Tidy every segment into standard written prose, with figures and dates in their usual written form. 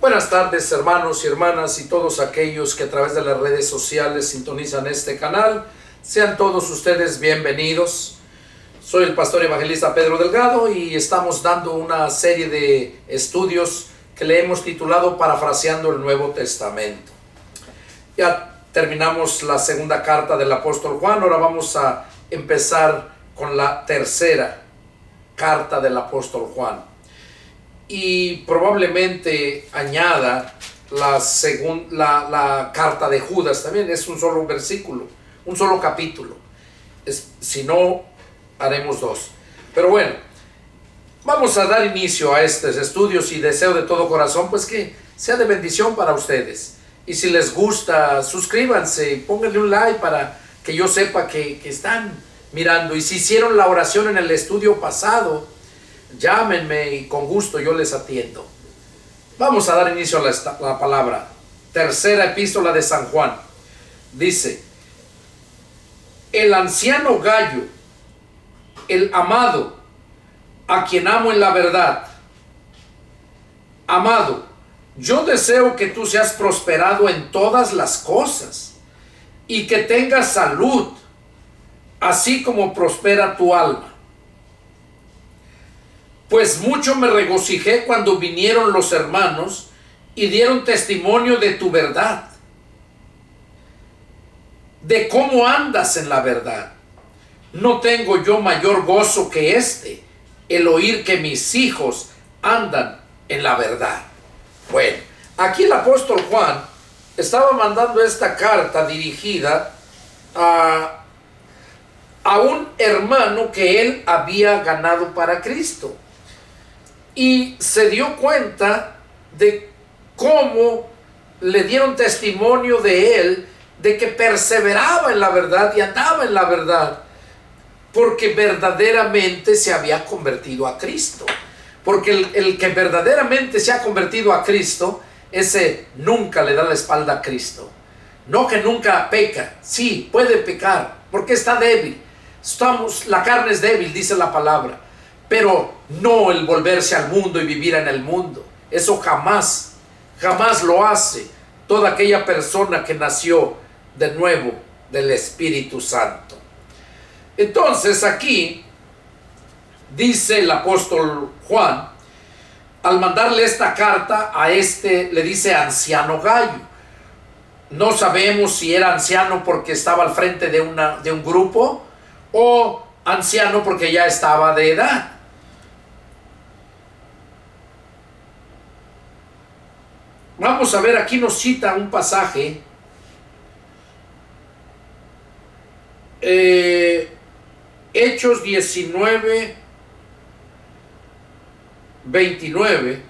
Buenas tardes, hermanos y hermanas y todos aquellos que a través de las redes sociales sintonizan este canal. Sean todos ustedes bienvenidos. Soy el pastor evangelista Pedro Delgado y estamos dando una serie de estudios que le hemos titulado Parafraseando el Nuevo Testamento. Ya terminamos la segunda carta del apóstol Juan, ahora vamos a empezar con la tercera carta del apóstol Juan. Y probablemente añada la carta de Judas, también es un solo versículo, un solo capítulo. Si no, haremos dos. Pero bueno, vamos a dar inicio a estos estudios y deseo de todo corazón pues que sea de bendición para ustedes. Y si les gusta, suscríbanse, pónganle un like para que yo sepa que están mirando. Y si hicieron la oración en el estudio pasado, llámenme y con gusto yo les atiendo. Vamos a dar inicio a la palabra. Tercera epístola de San Juan. Dice: el anciano Gayo, el amado, a quien amo en la verdad. Amado, yo deseo que tú seas prosperado en todas las cosas y que tengas salud, así como prospera tu alma. Pues mucho me regocijé cuando vinieron los hermanos y dieron testimonio de tu verdad, de cómo andas en la verdad. No tengo yo mayor gozo que este, el oír que mis hijos andan en la verdad. Bueno, aquí el apóstol Juan estaba mandando esta carta dirigida a un hermano que él había ganado para Cristo. Y se dio cuenta de cómo le dieron testimonio de él, de que perseveraba en la verdad y andaba en la verdad, porque verdaderamente se había convertido a Cristo. Porque el que verdaderamente se ha convertido a Cristo, ese nunca le da la espalda a Cristo. No que nunca peca, sí, puede pecar, porque está débil. La carne es débil, dice la palabra. Pero no el volverse al mundo y vivir en el mundo. Eso jamás lo hace toda aquella persona que nació de nuevo del Espíritu Santo. Entonces aquí dice el apóstol Juan, al mandarle esta carta a le dice anciano Gayo. No sabemos si era anciano porque estaba al frente de un grupo o anciano porque ya estaba de edad. Vamos a ver, aquí nos cita un pasaje, Hechos 19, 29,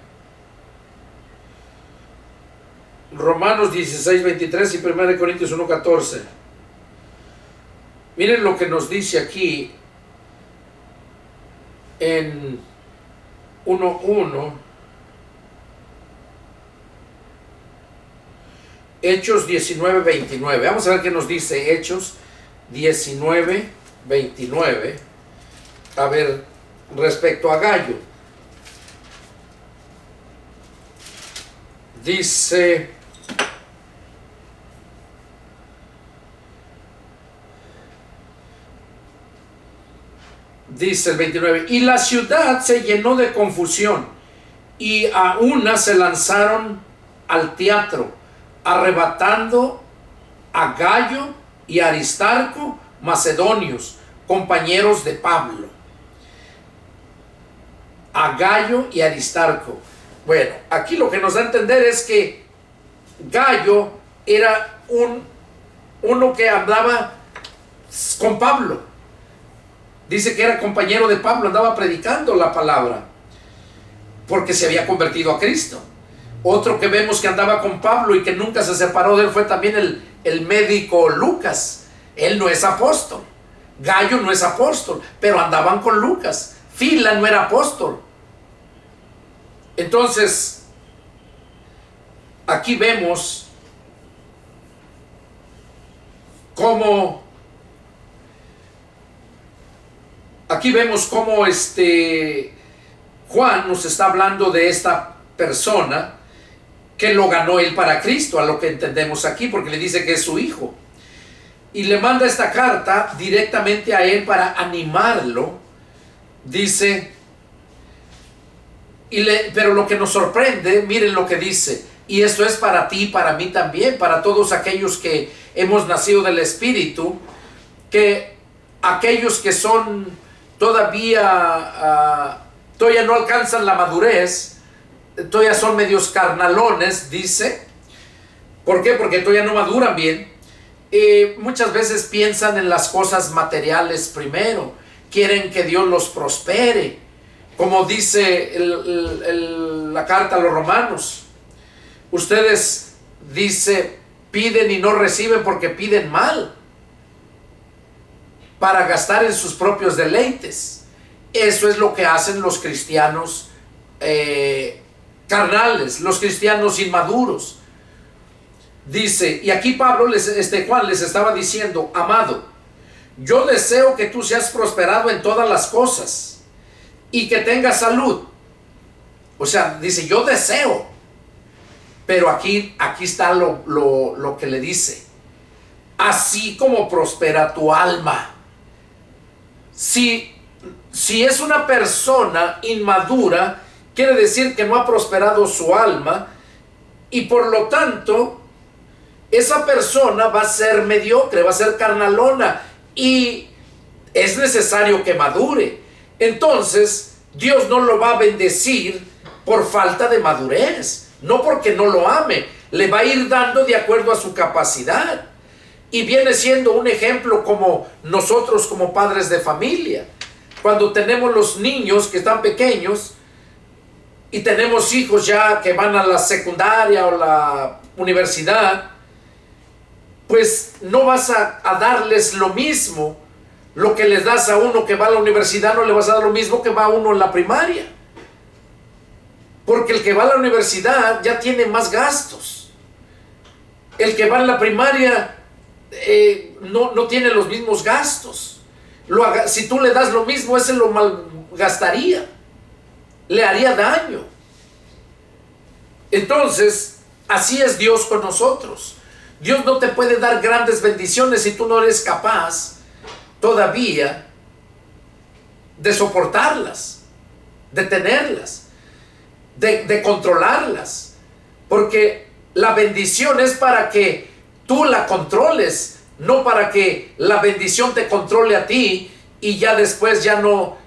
Romanos 16, 23 y 1 Corintios 1, 14. Miren lo que nos dice aquí en 1:1. Hechos 19, 29. Vamos a ver qué nos dice Hechos 19, 29. A ver, respecto a Gayo. Dice el 29. Y la ciudad se llenó de confusión, y a una se lanzaron al teatro, arrebatando a Gayo y Aristarco, macedonios, compañeros de Pablo. A Gayo y Aristarco. Bueno, aquí lo que nos da a entender es que Gayo era uno que andaba con Pablo. Dice que era compañero de Pablo, andaba predicando la palabra, porque se había convertido a Cristo. Otro que vemos que andaba con Pablo y que nunca se separó de él fue también el médico Lucas. Él no es apóstol. Gayo no es apóstol, pero andaban con Lucas. Fila no era apóstol. Entonces, aquí vemos cómo Juan nos está hablando de esta persona que lo ganó él para Cristo, a lo que entendemos aquí, porque le dice que es su hijo. Y le manda esta carta directamente a él para animarlo. Dice, pero lo que nos sorprende, miren lo que dice, y esto es para ti y para mí también, para todos aquellos que hemos nacido del Espíritu, que aquellos que son todavía no alcanzan la madurez, todavía son medios carnalones, dice. ¿Por qué? Porque todavía no maduran bien. Muchas veces piensan en las cosas materiales primero, quieren que Dios los prospere, como dice la carta a los romanos. Ustedes, dice, piden y no reciben porque piden mal, para gastar en sus propios deleites. Eso es lo que hacen los cristianos carnales, los cristianos inmaduros. Dice, y aquí Pablo, Juan les estaba diciendo, amado, yo deseo que tú seas prosperado en todas las cosas y que tengas salud. O sea, dice, yo deseo. Pero aquí está lo que le dice. Así como prospera tu alma. Si es una persona inmadura, quiere decir que no ha prosperado su alma, y por lo tanto esa persona va a ser mediocre, va a ser carnalona, y es necesario que madure. Entonces Dios no lo va a bendecir por falta de madurez, no porque no lo ame, le va a ir dando de acuerdo a su capacidad. Y viene siendo un ejemplo como nosotros como padres de familia. Cuando tenemos los niños que están pequeños y tenemos hijos ya que van a la secundaria o la universidad, pues no vas a darles lo mismo. Lo que les das a uno que va a la universidad no le vas a dar lo mismo que va a uno en la primaria. Porque el que va a la universidad ya tiene más gastos. El que va a la primaria no tiene los mismos gastos. Si tú le das lo mismo, ese lo malgastaría, le haría daño. Entonces, así es Dios con nosotros. Dios no te puede dar grandes bendiciones si tú no eres capaz todavía de soportarlas, de tenerlas, de controlarlas. Porque la bendición es para que tú la controles, no para que la bendición te controle a ti y ya después ya no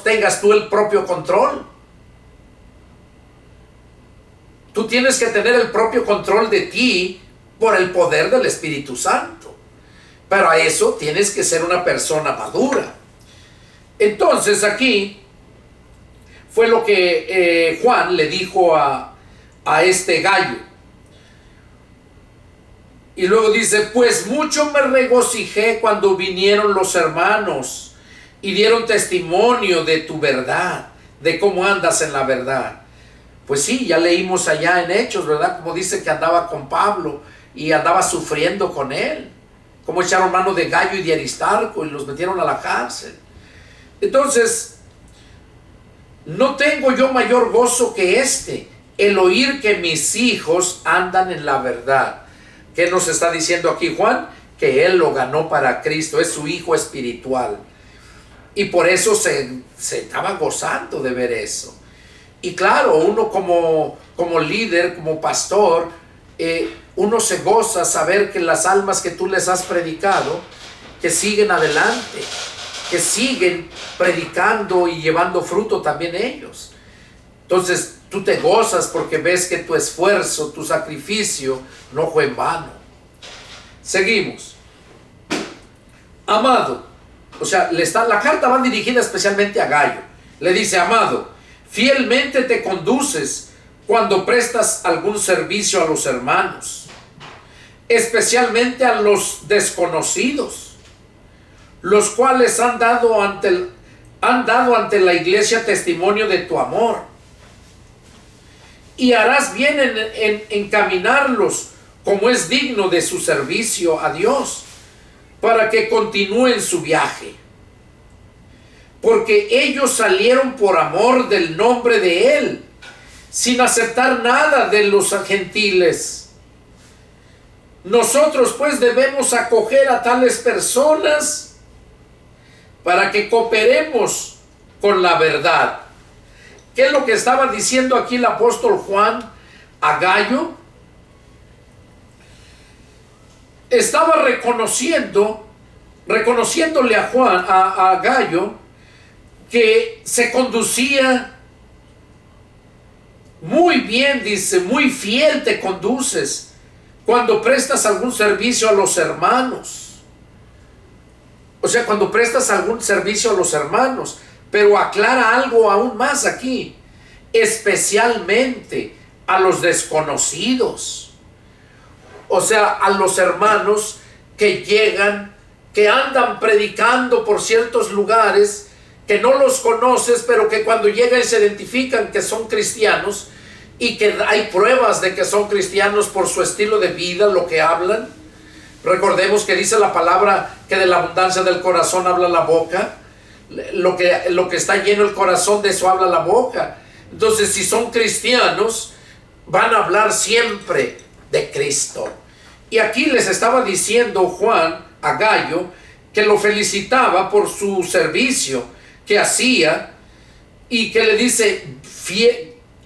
tengas tú el propio control. Tú tienes que tener el propio control de ti por el poder del Espíritu Santo. Pero a eso tienes que ser una persona madura. Entonces aquí fue lo que Juan le dijo a este Gayo. Y luego dice, pues mucho me regocijé cuando vinieron los hermanos y dieron testimonio de tu verdad, de cómo andas en la verdad. Pues sí, ya leímos allá en Hechos, ¿verdad? Como dice que andaba con Pablo y andaba sufriendo con él. Como echaron mano de Gayo y de Aristarco y los metieron a la cárcel. Entonces, no tengo yo mayor gozo que el oír que mis hijos andan en la verdad. ¿Qué nos está diciendo aquí Juan? Que él lo ganó para Cristo, es su hijo espiritual. Y por eso se estaba gozando de ver eso. Y claro, uno como líder, como pastor, uno se goza saber que las almas que tú les has predicado, que siguen adelante, que siguen predicando y llevando fruto también ellos. Entonces tú te gozas porque ves que tu esfuerzo, tu sacrificio no fue en vano. Seguimos. Amado, o sea, la carta va dirigida especialmente a Gayo. Le dice, amado, fielmente te conduces cuando prestas algún servicio a los hermanos, especialmente a los desconocidos, los cuales han dado ante la iglesia testimonio de tu amor. Y harás bien en encaminarlos como es digno de su servicio a Dios, para que continúen su viaje. Porque ellos salieron por amor del nombre de Él, sin aceptar nada de los gentiles. Nosotros pues debemos acoger a tales personas para que cooperemos con la verdad. ¿Qué es lo que estaba diciendo aquí el apóstol Juan a Gayo? Estaba reconociéndole a Juan, a Gayo, que se conducía muy bien, dice, muy fiel te conduces cuando prestas algún servicio a los hermanos. O sea, cuando prestas algún servicio a los hermanos. Pero aclara algo aún más aquí, especialmente a los desconocidos. O sea, a los hermanos que llegan, que andan predicando por ciertos lugares, que no los conoces, pero que cuando llegan se identifican que son cristianos y que hay pruebas de que son cristianos por su estilo de vida, lo que hablan. Recordemos que dice la palabra que de la abundancia del corazón habla la boca. Lo que está lleno el corazón, de eso habla la boca. Entonces, si son cristianos, van a hablar siempre de Cristo. Y aquí les estaba diciendo Juan a Gayo que lo felicitaba por su servicio que hacía y que le dice: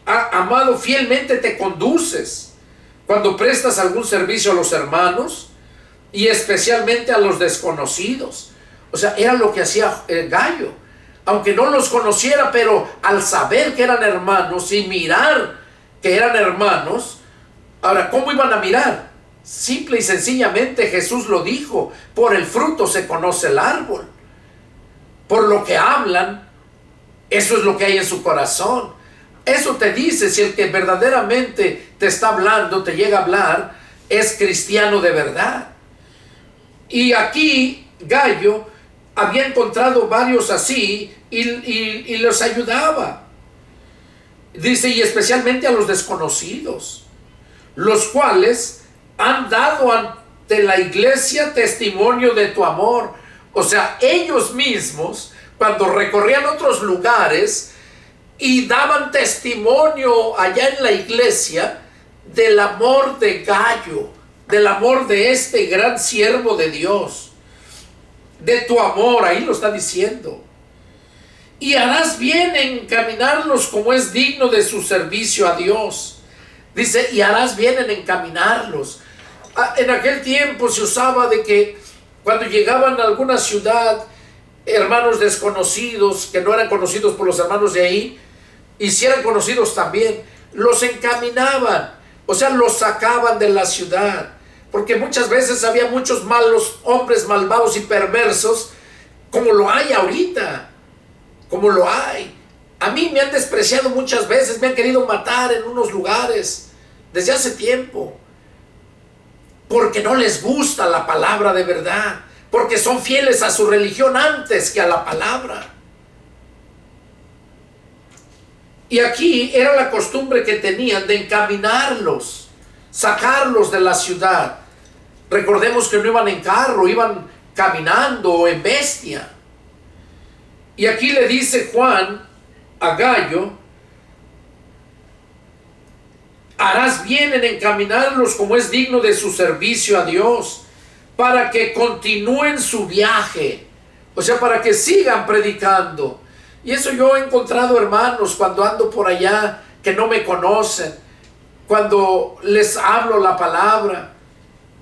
amado, fielmente te conduces cuando prestas algún servicio a los hermanos y especialmente a los desconocidos. O sea, era lo que hacía el Gayo, aunque no los conociera, pero al saber que eran hermanos y mirar que eran hermanos. Ahora, ¿cómo iban a mirar? Simple y sencillamente Jesús lo dijo: por el fruto se conoce el árbol. Por lo que hablan, eso es lo que hay en su corazón. Eso te dice si el que verdaderamente te está hablando, te llega a hablar, es cristiano de verdad. Y aquí Gayo había encontrado varios así y los ayudaba. Dice, y especialmente a los desconocidos, los cuales han dado ante la iglesia testimonio de tu amor. O sea, ellos mismos, cuando recorrían otros lugares y daban testimonio allá en la iglesia del amor de Gayo, del amor de este gran siervo de Dios, de tu amor, ahí lo está diciendo. Y harás bien en encaminarlos como es digno de su servicio a Dios. Dice, y harás bien en encaminarlos. En aquel tiempo se usaba de que cuando llegaban a alguna ciudad, hermanos desconocidos, que no eran conocidos por los hermanos de ahí, y si eran conocidos también, los encaminaban, o sea, los sacaban de la ciudad. Porque muchas veces había muchos malos hombres malvados y perversos, como lo hay ahorita, como lo hay. A mí me han despreciado muchas veces, me han querido matar en unos lugares desde hace tiempo, porque no les gusta la palabra de verdad, porque son fieles a su religión antes que a la palabra. Y aquí era la costumbre que tenían de encaminarlos, sacarlos de la ciudad. Recordemos que no iban en carro, iban caminando o en bestia. Y aquí le dice Juan a Gayo: harás bien en encaminarlos como es digno de su servicio a Dios, para que continúen su viaje, o sea, para que sigan predicando. Y eso yo he encontrado, hermanos, cuando ando por allá, que no me conocen, cuando les hablo la palabra,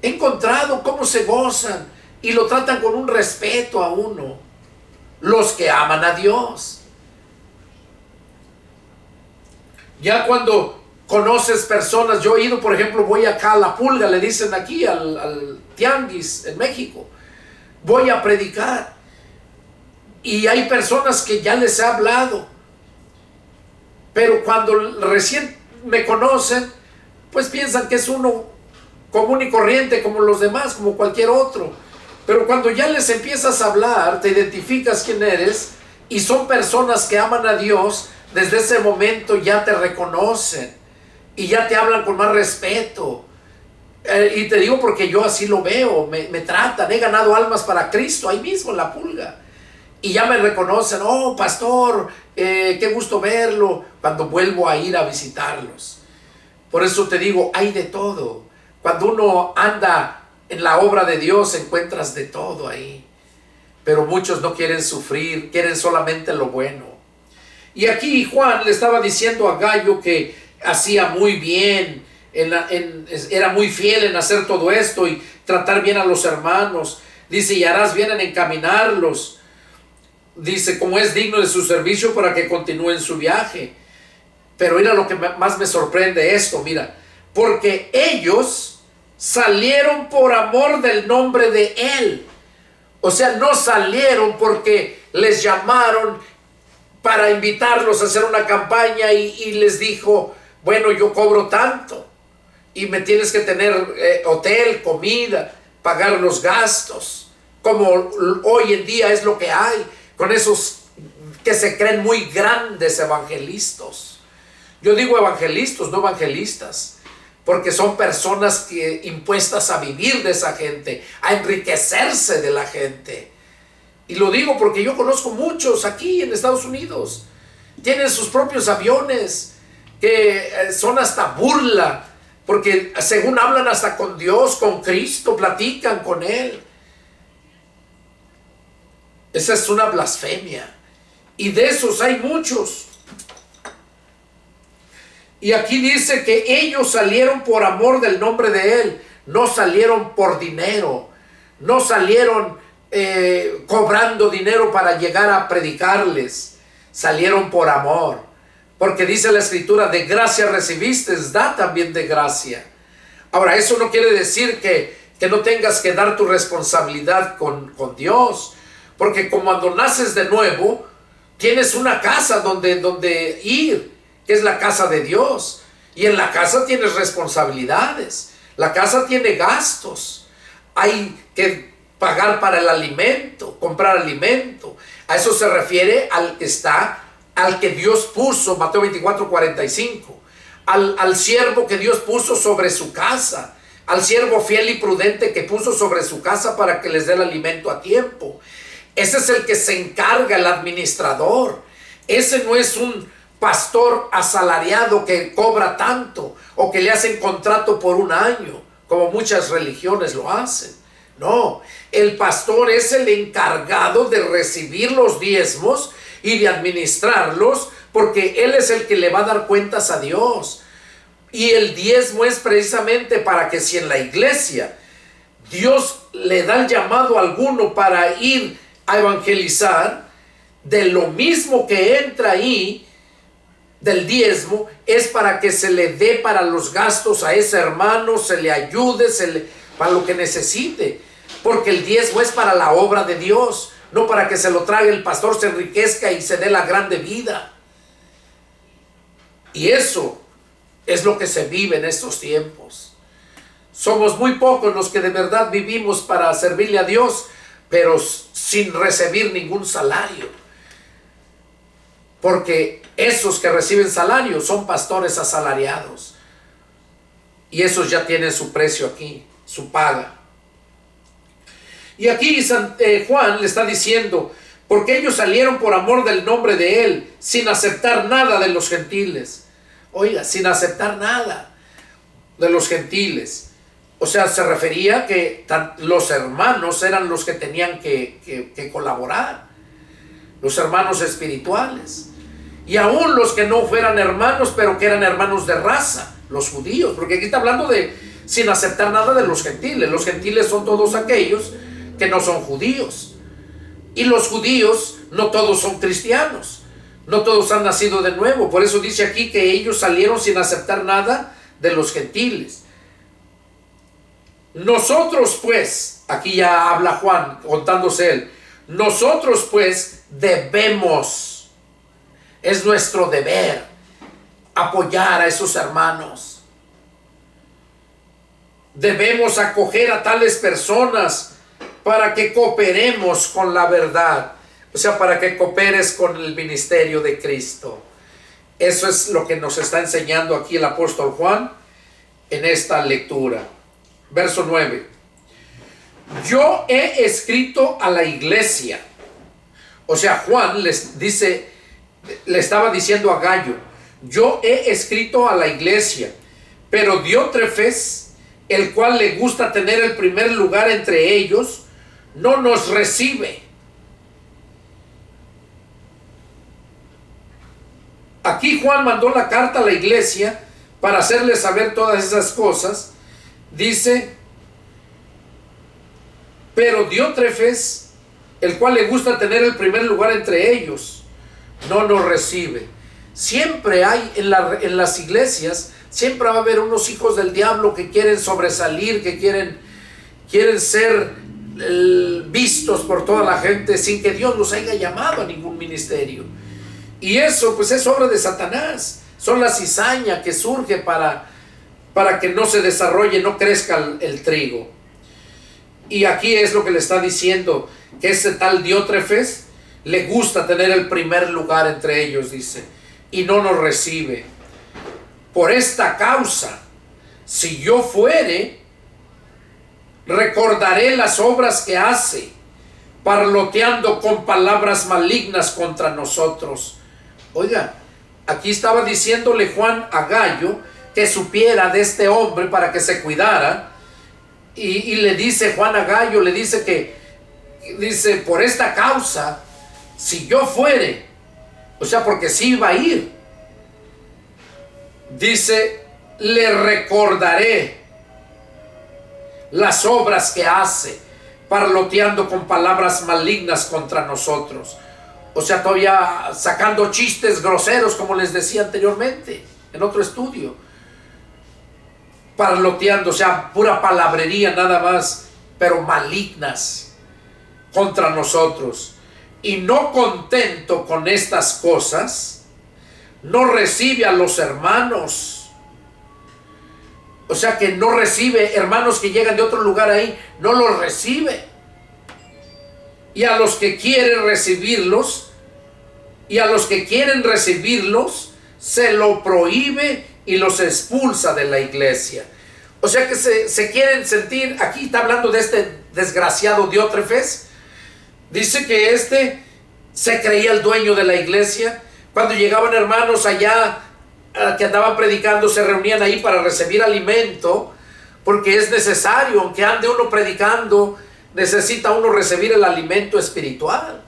he encontrado cómo se gozan y lo tratan con un respeto a uno, los que aman a Dios. Ya cuando conoces personas, yo he ido, por ejemplo, voy acá a La Pulga, le dicen aquí, al Tianguis en México, voy a predicar, y hay personas que ya les he hablado, pero cuando recién me conocen, pues piensan que es uno común y corriente como los demás, como cualquier otro. Pero cuando ya les empiezas a hablar, te identificas quién eres, y son personas que aman a Dios, desde ese momento ya te reconocen y ya te hablan con más respeto. Y te digo porque yo así lo veo, me tratan. He ganado almas para Cristo ahí mismo en La Pulga, y ya me reconocen, oh pastor, qué gusto verlo, cuando vuelvo a ir a visitarlos. Por eso te digo, hay de todo. Cuando uno anda en la obra de Dios, encuentras de todo ahí. Pero muchos no quieren sufrir, quieren solamente lo bueno. Y aquí Juan le estaba diciendo a Gayo que hacía muy bien, era muy fiel en hacer todo esto y tratar bien a los hermanos. Dice, y harás bien en encaminarlos. Dice, como es digno de su servicio para que continúen su viaje. Pero mira lo que más me sorprende esto, mira. Porque ellos salieron por amor del nombre de Él. O sea, no salieron porque les llamaron para invitarlos a hacer una campaña y les dijo, bueno, yo cobro tanto y me tienes que tener hotel, comida, pagar los gastos, como hoy en día es lo que hay con esos que se creen muy grandes evangelistas. Yo digo evangelistas, no evangelistas, porque son personas que impuestas a vivir de esa gente, a enriquecerse de la gente. Y lo digo porque yo conozco muchos aquí en Estados Unidos. Tienen sus propios aviones que son hasta burla, porque según hablan hasta con Dios, con Cristo, platican con Él. Esa es una blasfemia. Y de esos hay muchos. Y aquí dice que ellos salieron por amor del nombre de Él. No salieron por dinero. No salieron cobrando dinero para llegar a predicarles. Salieron por amor. Porque dice la Escritura, de gracia recibiste, da también de gracia. Ahora, eso no quiere decir que no tengas que dar tu responsabilidad con Dios. Porque como cuando naces de nuevo, tienes una casa donde ir, que es la casa de Dios. Y en la casa tienes responsabilidades. La casa tiene gastos. Hay que pagar para el alimento, comprar alimento. A eso se refiere al que Dios puso, Mateo 24:45. Al siervo que Dios puso sobre su casa. Al siervo fiel y prudente que puso sobre su casa para que les dé el alimento a tiempo. Ese es el que se encarga, el administrador. Ese no es un pastor asalariado que cobra tanto o que le hacen contrato por un año, como muchas religiones lo hacen. No, el pastor es el encargado de recibir los diezmos y de administrarlos, porque él es el que le va a dar cuentas a Dios. Y el diezmo es precisamente para que si en la iglesia Dios le da el llamado a alguno para ir a evangelizar, de lo mismo que entra ahí del diezmo, es para que se le dé para los gastos a ese hermano, se le ayude, para lo que necesite, porque el diezmo es para la obra de Dios, no para que se lo trague el pastor, se enriquezca y se dé la grande vida. Y eso es lo que se vive en estos tiempos. Somos muy pocos los que de verdad vivimos para servirle a Dios, pero sin recibir ningún salario. Porque esos que reciben salario son pastores asalariados. Y esos ya tienen su precio aquí, su paga. Y aquí Juan le está diciendo, porque ellos salieron por amor del nombre de Él, sin aceptar nada de los gentiles. Oiga, sin aceptar nada de los gentiles. O sea, se refería que los hermanos eran los que tenían que colaborar. Los hermanos espirituales. Y aún los que no fueran hermanos, pero que eran hermanos de raza, los judíos. Porque aquí está hablando de sin aceptar nada de los gentiles. Los gentiles son todos aquellos que no son judíos. Y los judíos no todos son cristianos. No todos han nacido de nuevo. Por eso dice aquí que ellos salieron sin aceptar nada de los gentiles. Nosotros pues, aquí ya habla Juan contándose él, nosotros pues debemos, es nuestro deber apoyar a esos hermanos. Debemos acoger a tales personas para que cooperemos con la verdad. O sea, para que cooperes con el ministerio de Cristo. Eso es lo que nos está enseñando aquí el apóstol Juan en esta lectura. Verso 9. Yo he escrito a la iglesia. O sea, Juan les dice, le estaba diciendo a Gayo: yo he escrito a la iglesia, pero Diótrefes, el cual le gusta tener el primer lugar entre ellos, no nos recibe. Aquí Juan mandó la carta a la iglesia para hacerle saber todas esas cosas. Dice: pero Diótrefes, el cual le gusta tener el primer lugar entre ellos, no nos recibe. Siempre hay en las iglesias, siempre va a haber unos hijos del diablo que quieren sobresalir, que quieren ser vistos por toda la gente sin que Dios los haya llamado a ningún ministerio. Y eso pues es obra de Satanás. Son la cizaña que surge para que no se desarrolle, no crezca el trigo. Y aquí es lo que le está diciendo, que ese tal Diótrefes le gusta tener el primer lugar entre ellos, dice, y no nos recibe. Por esta causa, si yo fuere, recordaré las obras que hace, parloteando con palabras malignas contra nosotros. Oiga, aquí estaba diciéndole Juan a Gayo que supiera de este hombre para que se cuidara. Y le dice Juan a Gayo, le dice dice, por esta causa, si yo fuere, o sea, porque sí iba a ir, dice, le recordaré las obras que hace, parloteando con palabras malignas contra nosotros. O sea, todavía sacando chistes groseros, como les decía anteriormente, en otro estudio. Parloteando, o sea, pura palabrería nada más, pero malignas contra nosotros. Y no contento con estas cosas, no recibe a los hermanos. O sea que no recibe hermanos que llegan de otro lugar ahí, no los recibe. Y a los que quieren recibirlos, se lo prohíbe y los expulsa de la iglesia. O sea que se quieren sentir, aquí está hablando de este desgraciado Diótrefes. Dice que se creía el dueño de la iglesia. Cuando llegaban hermanos allá que andaban predicando, se reunían ahí para recibir alimento, porque es necesario, aunque ande uno predicando, necesita uno recibir el alimento espiritual.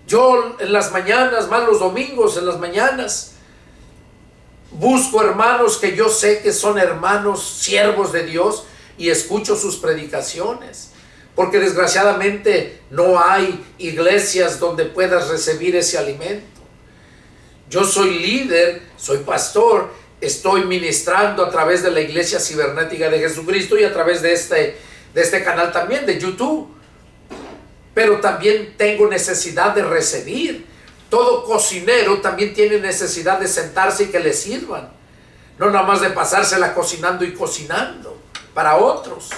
Yo en las mañanas, más los domingos, en las mañanas, busco hermanos que yo sé que son hermanos siervos de Dios y escucho sus predicaciones, porque desgraciadamente no hay iglesias donde puedas recibir ese alimento. Yo soy líder, soy pastor, estoy ministrando a través de la Iglesia Cibernética de Jesucristo y a través de este canal también, de YouTube. Pero también tengo necesidad de recibir. Todo cocinero también tiene necesidad de sentarse y que le sirvan. No nada más de pasársela cocinando y cocinando para otros.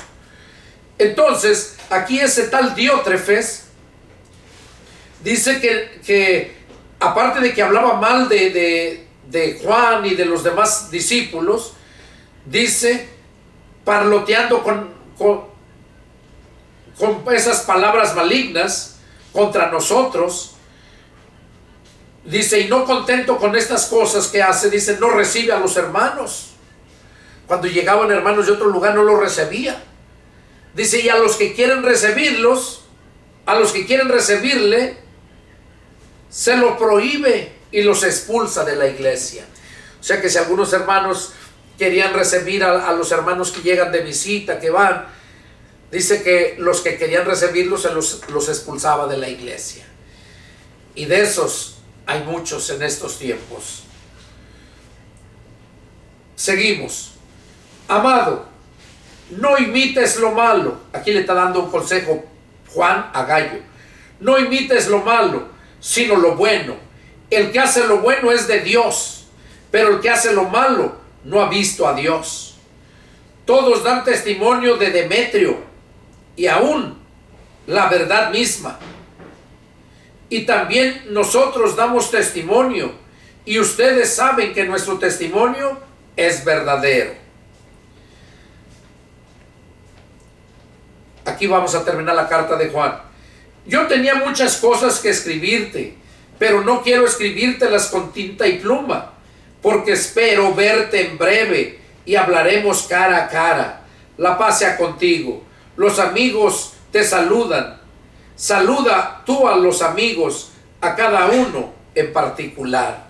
Entonces, aquí ese tal Diótrefes dice que aparte de que hablaba mal de Juan y de los demás discípulos, dice, parloteando con esas palabras malignas contra nosotros, dice, y no contento con estas cosas que hace, dice, no recibe a los hermanos. Cuando llegaban hermanos de otro lugar no los recibía. Dice, y a los que quieren recibirlos, a los que quieren recibirle, se lo prohíbe y los expulsa de la iglesia. O sea que si algunos hermanos querían recibir a los hermanos que llegan de visita, que van, dice que los que querían recibirlos los expulsaba de la iglesia. Y de esos hay muchos en estos tiempos. Seguimos. Amado, no imites lo malo. Aquí le está dando un consejo Juan a Gayo. No imites lo malo, sino lo bueno. El que hace lo bueno es de Dios, pero el que hace lo malo no ha visto a Dios. Todos dan testimonio de Demetrio y aún la verdad misma. Y también nosotros damos testimonio, y ustedes saben que nuestro testimonio es verdadero. Aquí vamos a terminar la carta de Juan. Yo tenía muchas cosas que escribirte, pero no quiero escribírtelas con tinta y pluma, porque espero verte en breve y hablaremos cara a cara. La paz sea contigo. Los amigos te saludan. Saluda tú a los amigos, a cada uno en particular.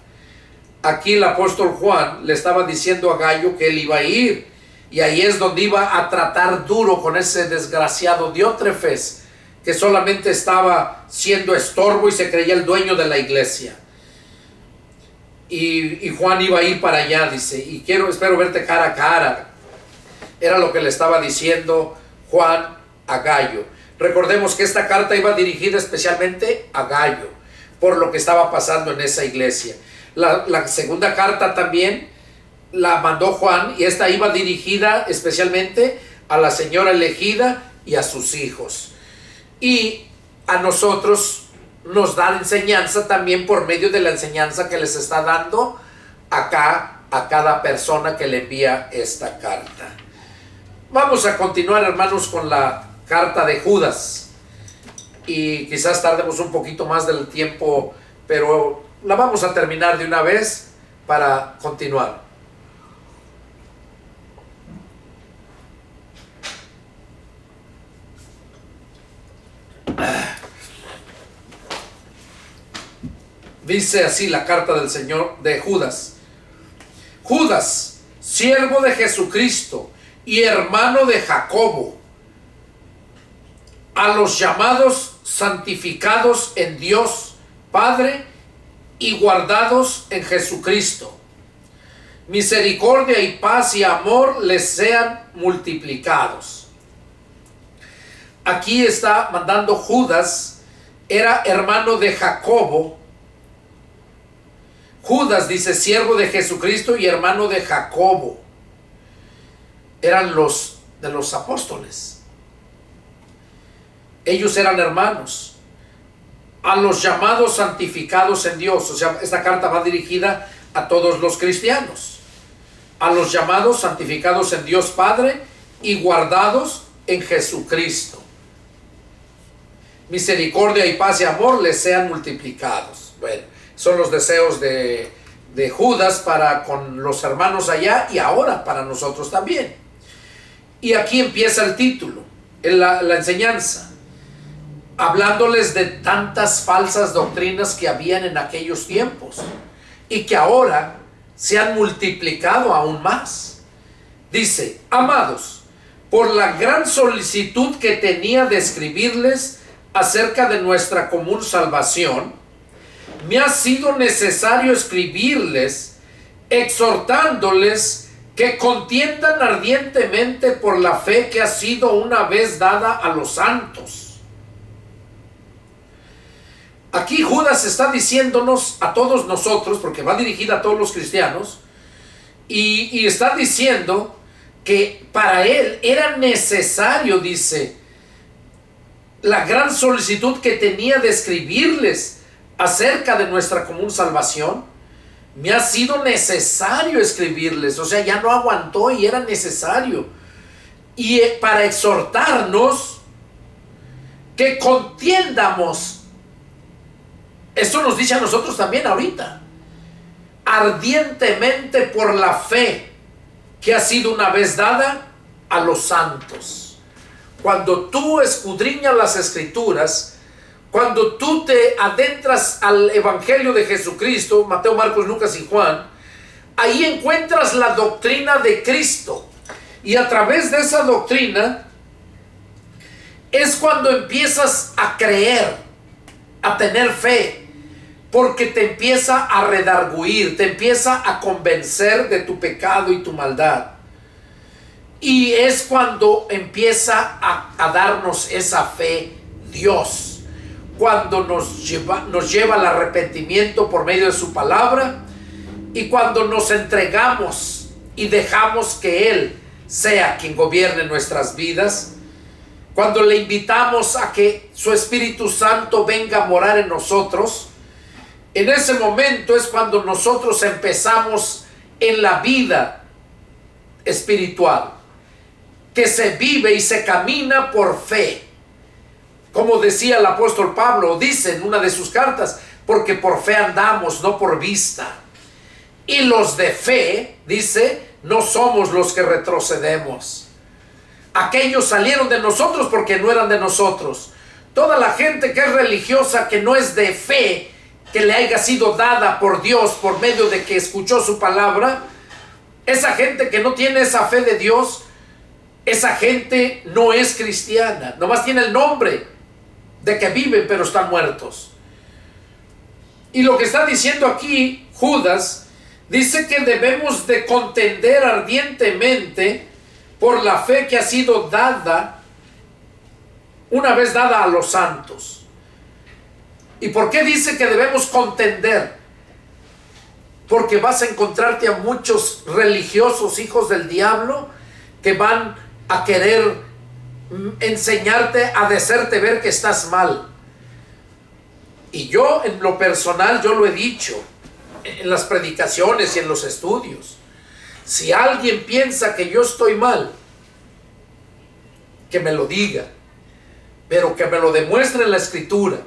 Aquí el apóstol Juan le estaba diciendo a Gayo que él iba a ir, y ahí es donde iba a tratar duro con ese desgraciado Diótrefes, que solamente estaba siendo estorbo y se creía el dueño de la iglesia. Y Juan iba a ir para allá, dice, y espero verte cara a cara. Era lo que le estaba diciendo Juan a Gayo. Recordemos que esta carta iba dirigida especialmente a Gayo, por lo que estaba pasando en esa iglesia. La segunda carta también la mandó Juan, y esta iba dirigida especialmente a la señora elegida y a sus hijos. Y a nosotros nos da enseñanza también por medio de la enseñanza que les está dando acá a cada persona que le envía esta carta. Vamos a continuar, hermanos, con la carta de Judas, y quizás tardemos un poquito más del tiempo, pero la vamos a terminar de una vez para continuar. Dice así la carta del Señor de Judas. Judas, siervo de Jesucristo y hermano de Jacobo, a los llamados santificados en Dios Padre y guardados en Jesucristo, misericordia y paz y amor les sean multiplicados. Aquí está mandando Judas, era hermano de Jacobo. Judas dice siervo de Jesucristo y hermano de Jacobo. Eran los de los apóstoles. Ellos eran hermanos. A los llamados santificados en Dios. O sea, esta carta va dirigida a todos los cristianos. A los llamados santificados en Dios Padre y guardados en Jesucristo. Misericordia y paz y amor les sean multiplicados. Bueno, son los deseos de Judas para con los hermanos allá, y ahora para nosotros también. Y aquí empieza el título, la enseñanza, hablándoles de tantas falsas doctrinas que habían en aquellos tiempos y que ahora se han multiplicado aún más. Dice: amados, por la gran solicitud que tenía de escribirles acerca de nuestra común salvación, me ha sido necesario escribirles, exhortándoles que contiendan ardientemente por la fe que ha sido una vez dada a los santos. Aquí Judas está diciéndonos a todos nosotros, porque va dirigida a todos los cristianos, y está diciendo que para él era necesario, dice, la gran solicitud que tenía de escribirles acerca de nuestra común salvación. Me ha sido necesario escribirles, o sea, ya no aguantó y era necesario. Y para exhortarnos que contiendamos, esto nos dice a nosotros también ahorita, ardientemente por la fe que ha sido una vez dada a los santos. Cuando tú escudriñas las escrituras, cuando tú te adentras al evangelio de Jesucristo, Mateo, Marcos, Lucas y Juan, ahí encuentras la doctrina de Cristo. Y a través de esa doctrina es cuando empiezas a creer, a tener fe, porque te empieza a redarguir, te empieza a convencer de tu pecado y tu maldad. Y es cuando empieza a darnos esa fe Dios, cuando nos lleva al arrepentimiento por medio de su palabra, y cuando nos entregamos y dejamos que Él sea quien gobierne nuestras vidas, cuando le invitamos a que su Espíritu Santo venga a morar en nosotros. En ese momento es cuando nosotros empezamos en la vida espiritual, que se vive y se camina por fe. Como decía el apóstol Pablo, dice en una de sus cartas, porque por fe andamos, no por vista. Y los de fe, dice, no somos los que retrocedemos. Aquellos salieron de nosotros porque no eran de nosotros. Toda la gente que es religiosa, que no es de fe, que le haya sido dada por Dios por medio de que escuchó su palabra, esa gente que no tiene esa fe de Dios, esa gente no es cristiana. Nomás tiene el nombre de que viven, pero están muertos. Y lo que está diciendo aquí Judas, dice que debemos de contender ardientemente por la fe que ha sido dada, una vez dada a los santos. ¿Y por qué dice que debemos contender? Porque vas a encontrarte a muchos religiosos hijos del diablo que van a querer enseñarte, a hacerte ver que estás mal. Y yo, en lo personal, yo lo he dicho en las predicaciones y en los estudios. Si alguien piensa que yo estoy mal, que me lo diga, pero que me lo demuestre en la escritura,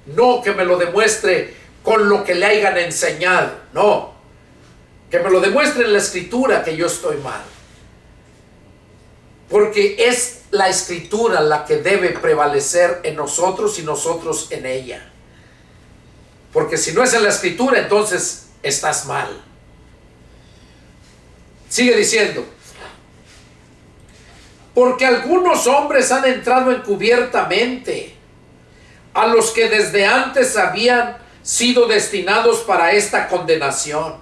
no que me lo demuestre con lo que le hayan enseñado, no, que me lo demuestre en la escritura que yo estoy mal, porque es la escritura la que debe prevalecer en nosotros y nosotros en ella, porque si no es en la escritura, entonces estás mal. Sigue diciendo, porque algunos hombres han entrado encubiertamente, a los que desde antes habían sido destinados para esta condenación.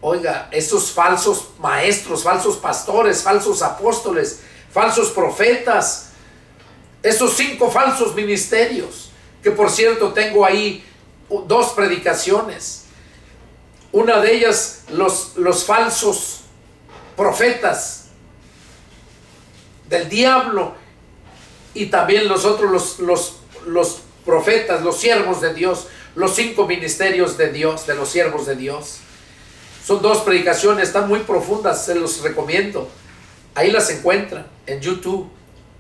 Oiga, esos falsos maestros, falsos pastores, falsos apóstoles, falsos profetas, esos 5 falsos ministerios, que por cierto tengo ahí 2 predicaciones. Una de ellas, los falsos profetas del diablo, y también los otros, los profetas, los siervos de Dios, los 5 ministerios de Dios, de los siervos de Dios. Son 2 predicaciones, están muy profundas, se los recomiendo. Ahí las encuentran en YouTube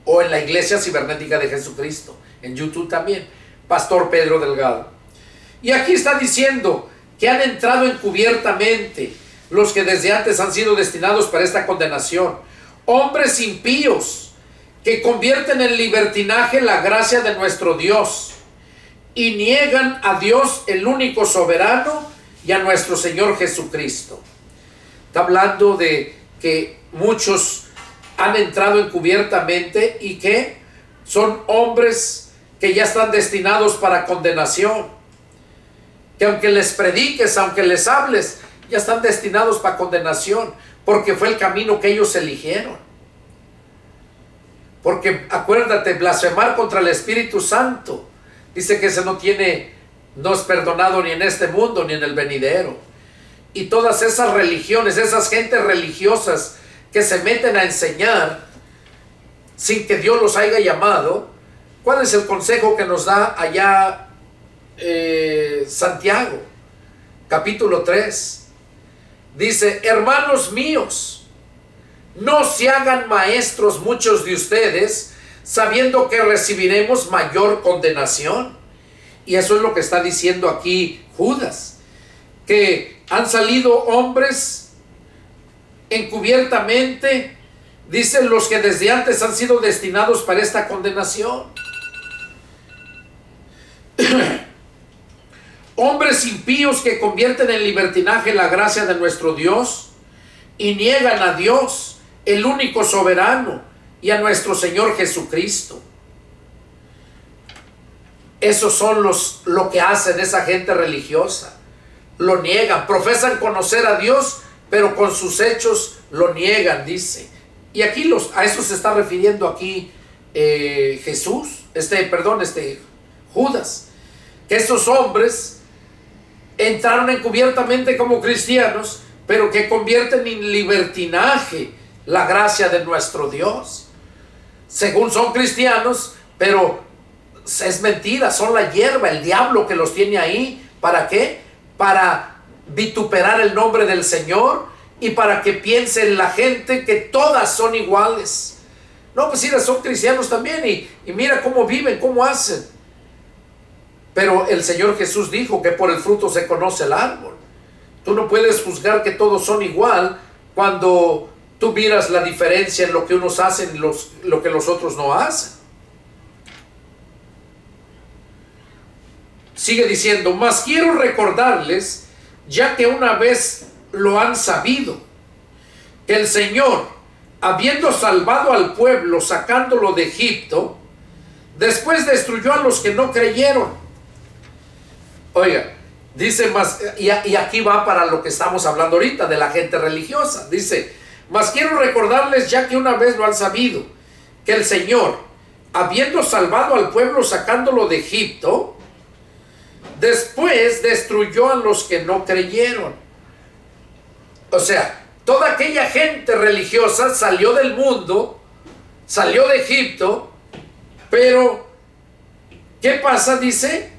o en la Iglesia Cibernética de Jesucristo, en YouTube también, Pastor Pedro Delgado. Y aquí está diciendo que han entrado encubiertamente los que desde antes han sido destinados para esta condenación, hombres impíos que convierten en libertinaje la gracia de nuestro Dios y niegan a Dios el único soberano y a nuestro Señor Jesucristo. Está hablando de que muchos han entrado encubiertamente y que son hombres que ya están destinados para condenación, que aunque les prediques, aunque les hables, ya están destinados para condenación, porque fue el camino que ellos eligieron. Porque acuérdate, blasfemar contra el Espíritu Santo, dice que ese no es perdonado ni en este mundo ni en el venidero. Y todas esas religiones, esas gentes religiosas que se meten a enseñar sin que Dios los haya llamado, ¿cuál es el consejo que nos da allá Santiago, capítulo 3? Dice, hermanos míos, no se hagan maestros muchos de ustedes, sabiendo que recibiremos mayor condenación. Y eso es lo que está diciendo aquí Judas, que han salido hombres encubiertamente, dicen, los que desde antes han sido destinados para esta condenación. Hombres impíos que convierten en libertinaje la gracia de nuestro Dios y niegan a Dios, el único soberano, y a nuestro Señor Jesucristo. Esos son lo que hacen esa gente religiosa. Lo niegan, profesan conocer a Dios, pero con sus hechos lo niegan, dice. Y aquí a eso se está refiriendo aquí Judas. Que esos hombres entraron encubiertamente como cristianos, pero que convierten en libertinaje la gracia de nuestro Dios. Según son cristianos, pero es mentira, son la hierba, el diablo que los tiene ahí. ¿Para qué? Para vituperar el nombre del Señor y para que piensen la gente que todas son iguales. No, pues mira, son cristianos también y mira cómo viven, cómo hacen. Pero el Señor Jesús dijo que por el fruto se conoce el árbol. Tú no puedes juzgar que todos son igual cuando tú miras la diferencia en lo que unos hacen y lo que los otros no hacen. Sigue diciendo, mas quiero recordarles, ya que una vez lo han sabido, que el Señor, habiendo salvado al pueblo, sacándolo de Egipto, después destruyó a los que no creyeron. Oiga, dice más, y aquí va para lo que estamos hablando ahorita, de la gente religiosa. Dice, mas quiero recordarles, ya que una vez lo han sabido, que el Señor, habiendo salvado al pueblo, sacándolo de Egipto, después destruyó a los que no creyeron. O sea, toda aquella gente religiosa salió del mundo, salió de Egipto, pero ¿qué pasa? Dice,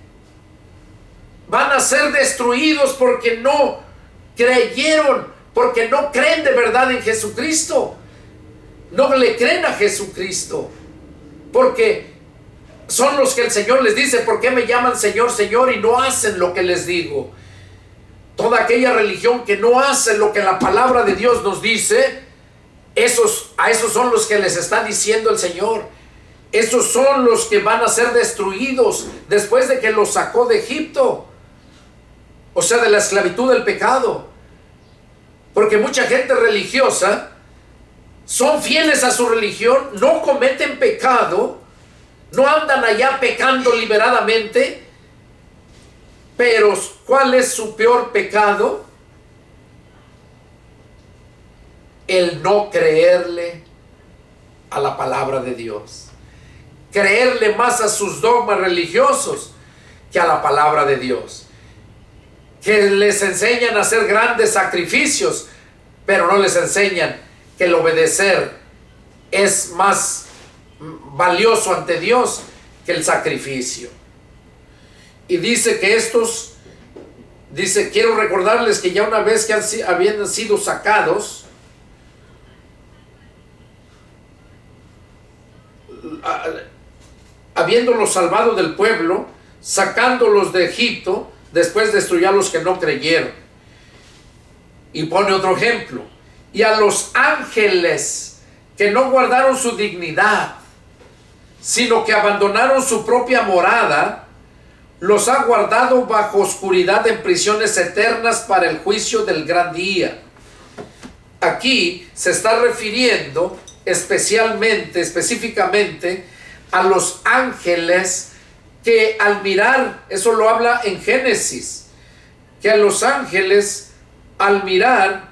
van a ser destruidos porque no creyeron, porque no creen de verdad en Jesucristo. No le creen a Jesucristo, porque son los que el Señor les dice, ¿por qué me llaman Señor, Señor? Y no hacen lo que les digo. Toda aquella religión que no hace lo que la palabra de Dios nos dice, a esos son los que les está diciendo el Señor. Esos son los que van a ser destruidos después de que los sacó de Egipto. O sea, de la esclavitud del pecado. Porque mucha gente religiosa son fieles a su religión, no cometen pecado, no andan allá pecando liberadamente. Pero ¿cuál es su peor pecado? El no creerle a la palabra de Dios. Creerle más a sus dogmas religiosos que a la palabra de Dios. Que les enseñan a hacer grandes sacrificios, pero no les enseñan que el obedecer es más valioso ante Dios que el sacrificio. Y dice que estos, dice, quiero recordarles que ya una vez que habían sido sacados, habiéndolos salvado del pueblo, sacándolos de Egipto, después destruyó a los que no creyeron. Y pone otro ejemplo. Y a los ángeles que no guardaron su dignidad, sino que abandonaron su propia morada, los ha guardado bajo oscuridad en prisiones eternas para el juicio del gran día. Aquí se está refiriendo específicamente a los ángeles que al mirar, eso lo habla en Génesis, que a los ángeles al mirar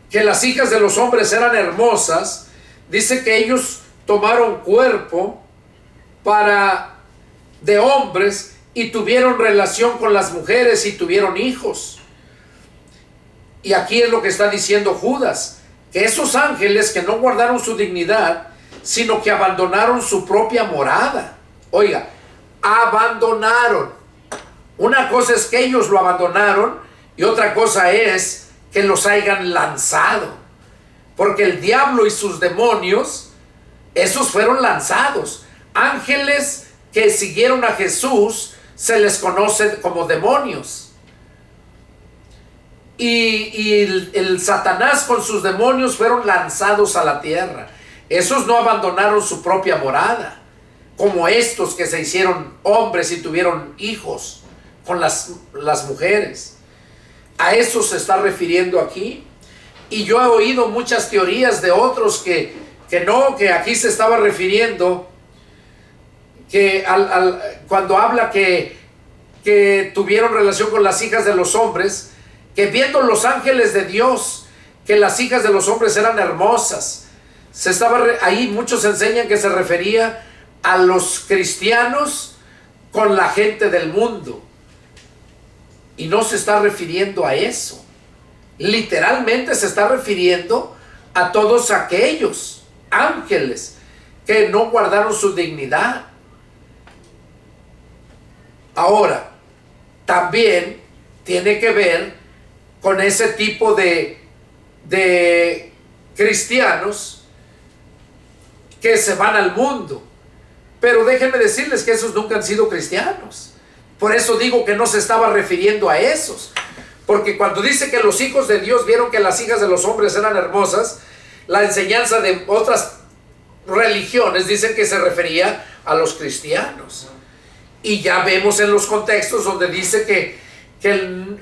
que las hijas de los hombres eran hermosas, dice que ellos tomaron cuerpo de hombres y tuvieron relación con las mujeres y tuvieron hijos. Y aquí es lo que está diciendo Judas, que esos ángeles que no guardaron su dignidad, sino que abandonaron su propia morada. Oiga, abandonaron. Una cosa es que ellos lo abandonaron y otra cosa es que los hayan lanzado. Porque el diablo y sus demonios, esos fueron lanzados. Ángeles que siguieron a Jesús se les conoce como demonios. Y el Satanás con sus demonios fueron lanzados a la tierra. Esos no abandonaron su propia morada, como estos que se hicieron hombres y tuvieron hijos con las mujeres. A eso se está refiriendo aquí. Y yo he oído muchas teorías de otros que aquí se estaba refiriendo que cuando habla que tuvieron relación con las hijas de los hombres, que viendo los ángeles de Dios, que las hijas de los hombres eran hermosas. Ahí muchos enseñan que se refería a los cristianos con la gente del mundo. Y no se está refiriendo a eso. Literalmente se está refiriendo a todos aquellos ángeles que no guardaron su dignidad. Ahora, también tiene que ver con ese tipo de cristianos que se van al mundo. Pero déjenme decirles que esos nunca han sido cristianos. Por eso digo que no se estaba refiriendo a esos. Porque cuando dice que los hijos de Dios vieron que las hijas de los hombres eran hermosas, la enseñanza de otras religiones dicen que se refería a los cristianos. Y ya vemos en los contextos donde dice que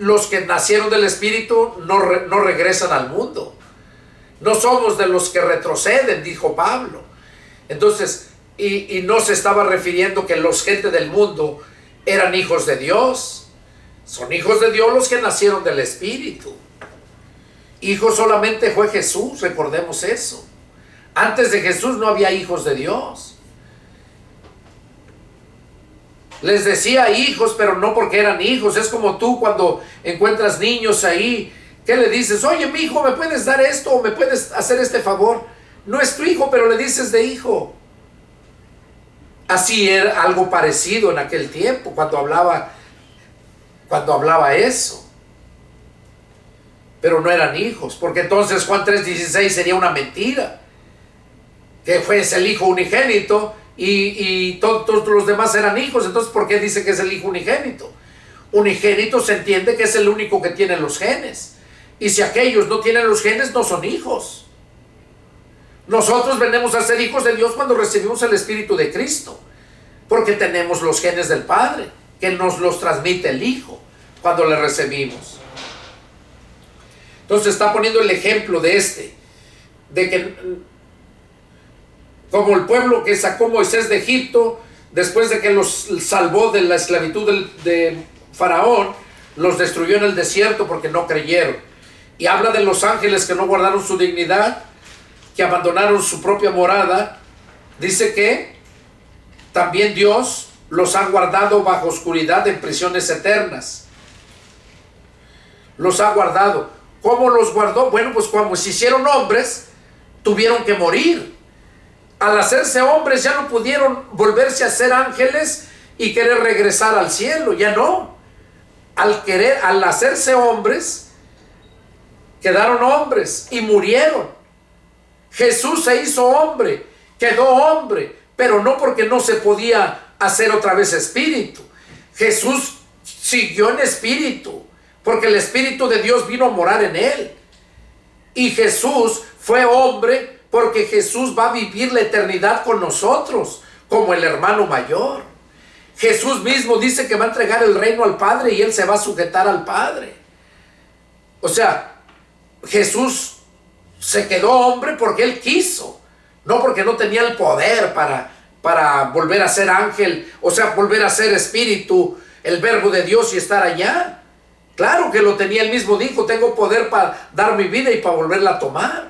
los que nacieron del Espíritu no regresan al mundo. No somos de los que retroceden, dijo Pablo. Entonces, y no se estaba refiriendo que los gente del mundo eran hijos de Dios. Son hijos de Dios los que nacieron del Espíritu. Hijo solamente fue Jesús, recordemos eso. Antes de Jesús no había hijos de Dios. Les decía hijos, pero no porque eran hijos. Es como tú cuando encuentras niños ahí, ¿qué le dices? Oye, mi hijo, ¿me puedes dar esto o me puedes hacer este favor? No es tu hijo, pero le dices de hijo. Así era algo parecido en aquel tiempo, cuando hablaba eso. Pero no eran hijos, porque entonces Juan 3:16 sería una mentira. Que fuese el hijo unigénito y todos los demás eran hijos. Entonces, ¿por qué dice que es el hijo unigénito? Unigénito se entiende que es el único que tiene los genes. Y si aquellos no tienen los genes, no son hijos. Nosotros venimos a ser hijos de Dios cuando recibimos el Espíritu de Cristo, porque tenemos los genes del Padre, que nos los transmite el Hijo cuando le recibimos. Entonces está poniendo el ejemplo de que como el pueblo que sacó Moisés de Egipto, después de que los salvó de la esclavitud de Faraón, los destruyó en el desierto porque no creyeron. Y habla de los ángeles que no guardaron su dignidad, que abandonaron su propia morada. Dice que también Dios los ha guardado bajo oscuridad en prisiones eternas. Los ha guardado. ¿Cómo los guardó? Bueno, pues cuando se hicieron hombres, tuvieron que morir. Al hacerse hombres ya no pudieron volverse a ser ángeles y querer regresar al cielo. Ya no. Al hacerse hombres, quedaron hombres y murieron. Jesús se hizo hombre, quedó hombre, pero no porque no se podía hacer otra vez espíritu. Jesús siguió en espíritu, porque el Espíritu de Dios vino a morar en él. Y Jesús fue hombre porque Jesús va a vivir la eternidad con nosotros, como el hermano mayor. Jesús mismo dice que va a entregar el reino al Padre y él se va a sujetar al Padre. O sea, Jesús se quedó hombre porque él quiso, no porque no tenía el poder para volver a ser ángel, o sea, volver a ser espíritu, el verbo de Dios y estar allá. Claro que lo tenía. Él mismo dijo: tengo poder para dar mi vida y para volverla a tomar.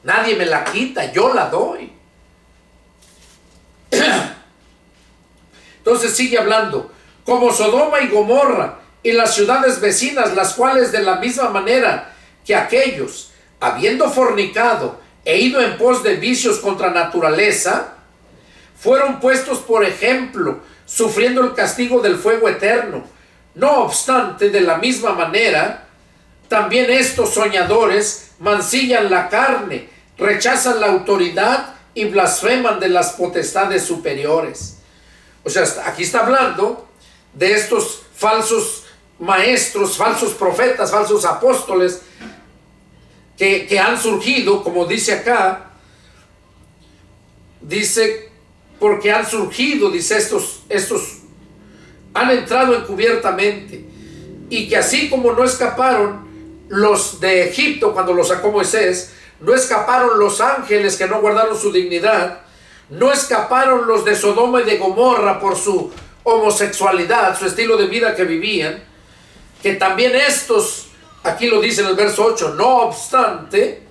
Nadie me la quita, yo la doy. Entonces sigue hablando. Como Sodoma y Gomorra y las ciudades vecinas, las cuales de la misma manera que aquellos, habiendo fornicado e ido en pos de vicios contra naturaleza, fueron puestos por ejemplo, sufriendo el castigo del fuego eterno. No obstante, de la misma manera, también estos soñadores mancillan la carne, rechazan la autoridad y blasfeman de las potestades superiores. O sea, aquí está hablando de estos falsos maestros, falsos profetas, falsos apóstoles que han surgido, como dice acá, dice, porque han surgido, dice, estos han entrado encubiertamente, y que así como no escaparon los de Egipto cuando los sacó Moisés, no escaparon los ángeles que no guardaron su dignidad, no escaparon los de Sodoma y de Gomorra por su homosexualidad, su estilo de vida que vivían, que también estos, aquí lo dice en el verso 8, no obstante,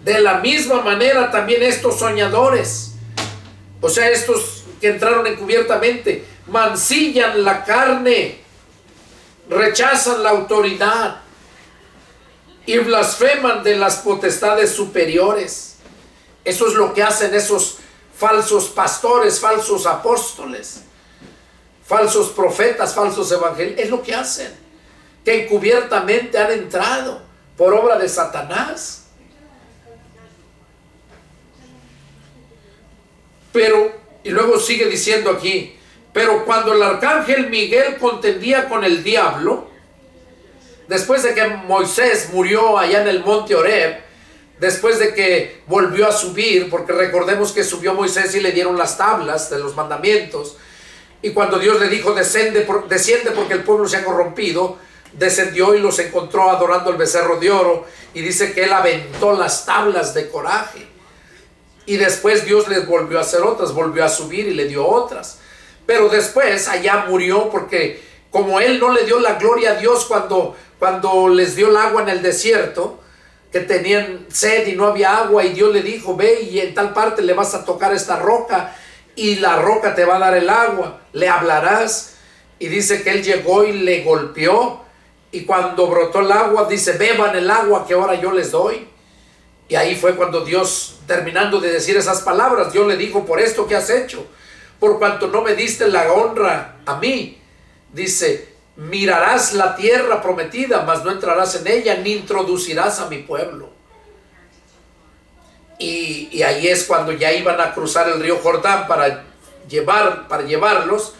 de la misma manera también estos soñadores, o sea, estos que entraron encubiertamente, mancillan la carne, rechazan la autoridad y blasfeman de las potestades superiores. Eso es lo que hacen esos falsos pastores, falsos apóstoles, falsos profetas, falsos evangélicos. Es lo que hacen, que encubiertamente han entrado por obra de Satanás. y luego sigue diciendo aquí, pero cuando el arcángel Miguel contendía con el diablo, después de que Moisés murió allá en el monte Horeb, después de que volvió a subir, porque recordemos que subió Moisés y le dieron las tablas de los mandamientos, y cuando Dios le dijo, desciende porque el pueblo se ha corrompido, descendió y los encontró adorando el becerro de oro, y dice que él aventó las tablas de coraje, y después Dios les volvió a hacer otras, volvió a subir y le dio otras, pero después allá murió, porque como él no le dio la gloria a Dios cuando les dio el agua en el desierto, que tenían sed y no había agua, y Dios le dijo, ve y en tal parte le vas a tocar esta roca y la roca te va a dar el agua, le hablarás, y dice que él llegó y le golpeó, y cuando brotó el agua, dice, beban el agua que ahora yo les doy. Y ahí fue cuando Dios, terminando de decir esas palabras, Dios le dijo, por esto que has hecho, por cuanto no me diste la honra a mí, dice, mirarás la tierra prometida, mas no entrarás en ella, ni introducirás a mi pueblo. Y ahí es cuando ya iban a cruzar el río Jordán para llevarlos.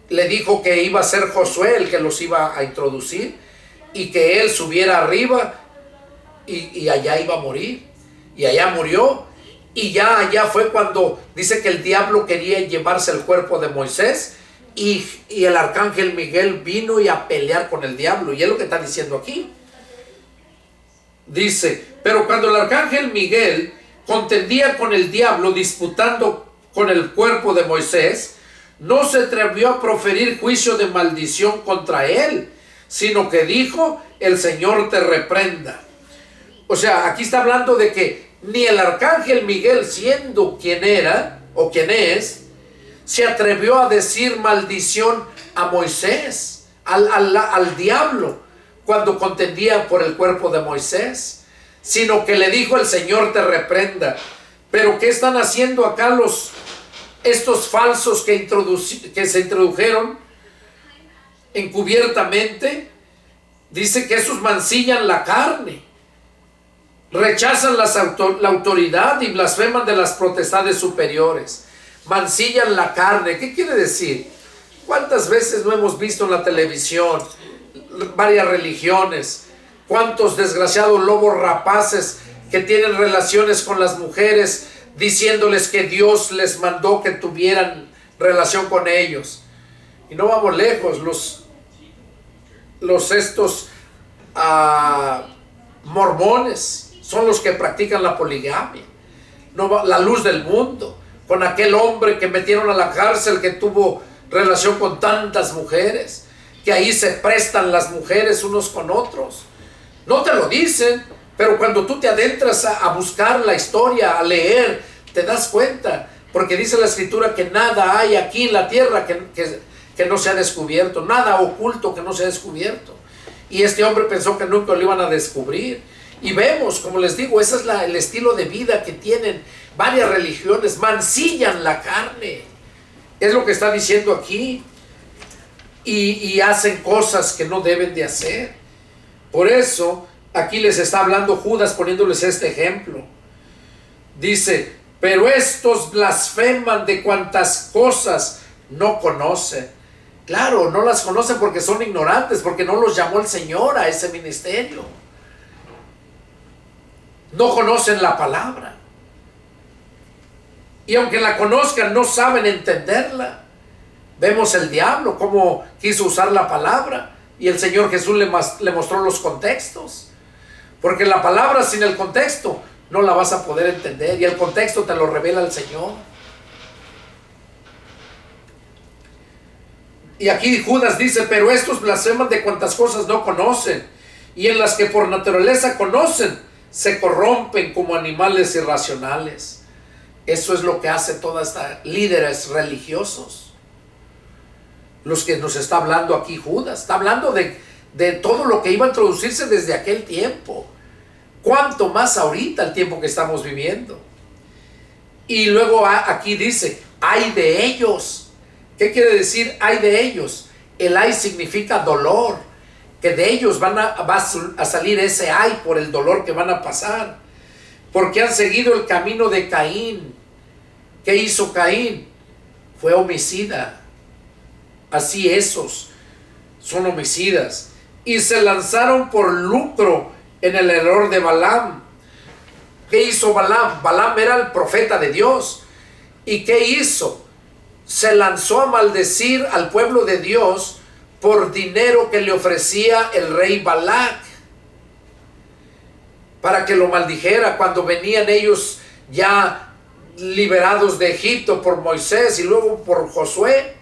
Le dijo que iba a ser Josué el que los iba a introducir, y que él subiera arriba, y allá iba a morir. Y allá murió. Y ya allá fue cuando dice que el diablo quería llevarse el cuerpo de Moisés, y el arcángel Miguel vino y a pelear con el diablo. Y es lo que está diciendo aquí. Dice, pero cuando el arcángel Miguel contendía con el diablo, disputando con el cuerpo de Moisés, no se atrevió a proferir juicio de maldición contra él, sino que dijo, el Señor te reprenda. O sea, aquí está hablando de que ni el arcángel Miguel, siendo quien era o quien es, se atrevió a decir maldición a Moisés, al diablo, cuando contendía por el cuerpo de Moisés, sino que le dijo, el Señor te reprenda. Pero ¿qué están haciendo acá estos falsos que se introdujeron encubiertamente? Dice que esos mancillan la carne, rechazan la autoridad y blasfeman de las potestades superiores. Mancillan la carne. ¿Qué quiere decir? ¿Cuántas veces no hemos visto en la televisión varias religiones? ¿Cuántos desgraciados lobos rapaces que tienen relaciones con las mujeres, diciéndoles que Dios les mandó que tuvieran relación con ellos? Y no vamos lejos, estos mormones son los que practican la poligamia. No, la luz del mundo, con aquel hombre que metieron a la cárcel, que tuvo relación con tantas mujeres, que ahí se prestan las mujeres unos con otros. No te lo dicen, pero cuando tú te adentras a buscar la historia, a leer, te das cuenta, porque dice la escritura que nada hay aquí en la tierra que no se ha descubierto, nada oculto que no se ha descubierto. Y este hombre pensó que nunca lo iban a descubrir. Y vemos, como les digo, ese es el estilo de vida que tienen varias religiones, mancillan la carne. Es lo que está diciendo aquí. Y hacen cosas que no deben de hacer. Por eso, aquí les está hablando Judas, poniéndoles este ejemplo. Dice, pero estos blasfeman de cuantas cosas no conocen. Claro, no las conocen porque son ignorantes, porque no los llamó el Señor a ese ministerio. No conocen la palabra. Y aunque la conozcan, no saben entenderla. Vemos el diablo cómo quiso usar la palabra, y el Señor Jesús le mostró los contextos. Porque la palabra sin el contexto no la vas a poder entender, y el contexto te lo revela el Señor. Y aquí Judas dice, pero estos blasfeman de cuantas cosas no conocen, y en las que por naturaleza conocen, se corrompen como animales irracionales. Eso es lo que hace toda esta líderes religiosos. Los que nos está hablando aquí Judas, está hablando de todo lo que iba a introducirse desde aquel tiempo. ¿Cuánto más ahorita el tiempo que estamos viviendo? Y luego aquí dice, ay de ellos. ¿Qué quiere decir ay de ellos? El ay significa dolor, que de ellos va a salir ese ay por el dolor que van a pasar, porque han seguido el camino de Caín, ¿Qué hizo Caín? Fue homicida. Así esos son homicidas. Y se lanzaron por lucro en el error de Balaam. ¿Qué hizo Balaam? Balaam era el profeta de Dios. ¿Y qué hizo? Se lanzó a maldecir al pueblo de Dios por dinero que le ofrecía el rey Balac, para que lo maldijera cuando venían ellos ya liberados de Egipto por Moisés y luego por Josué.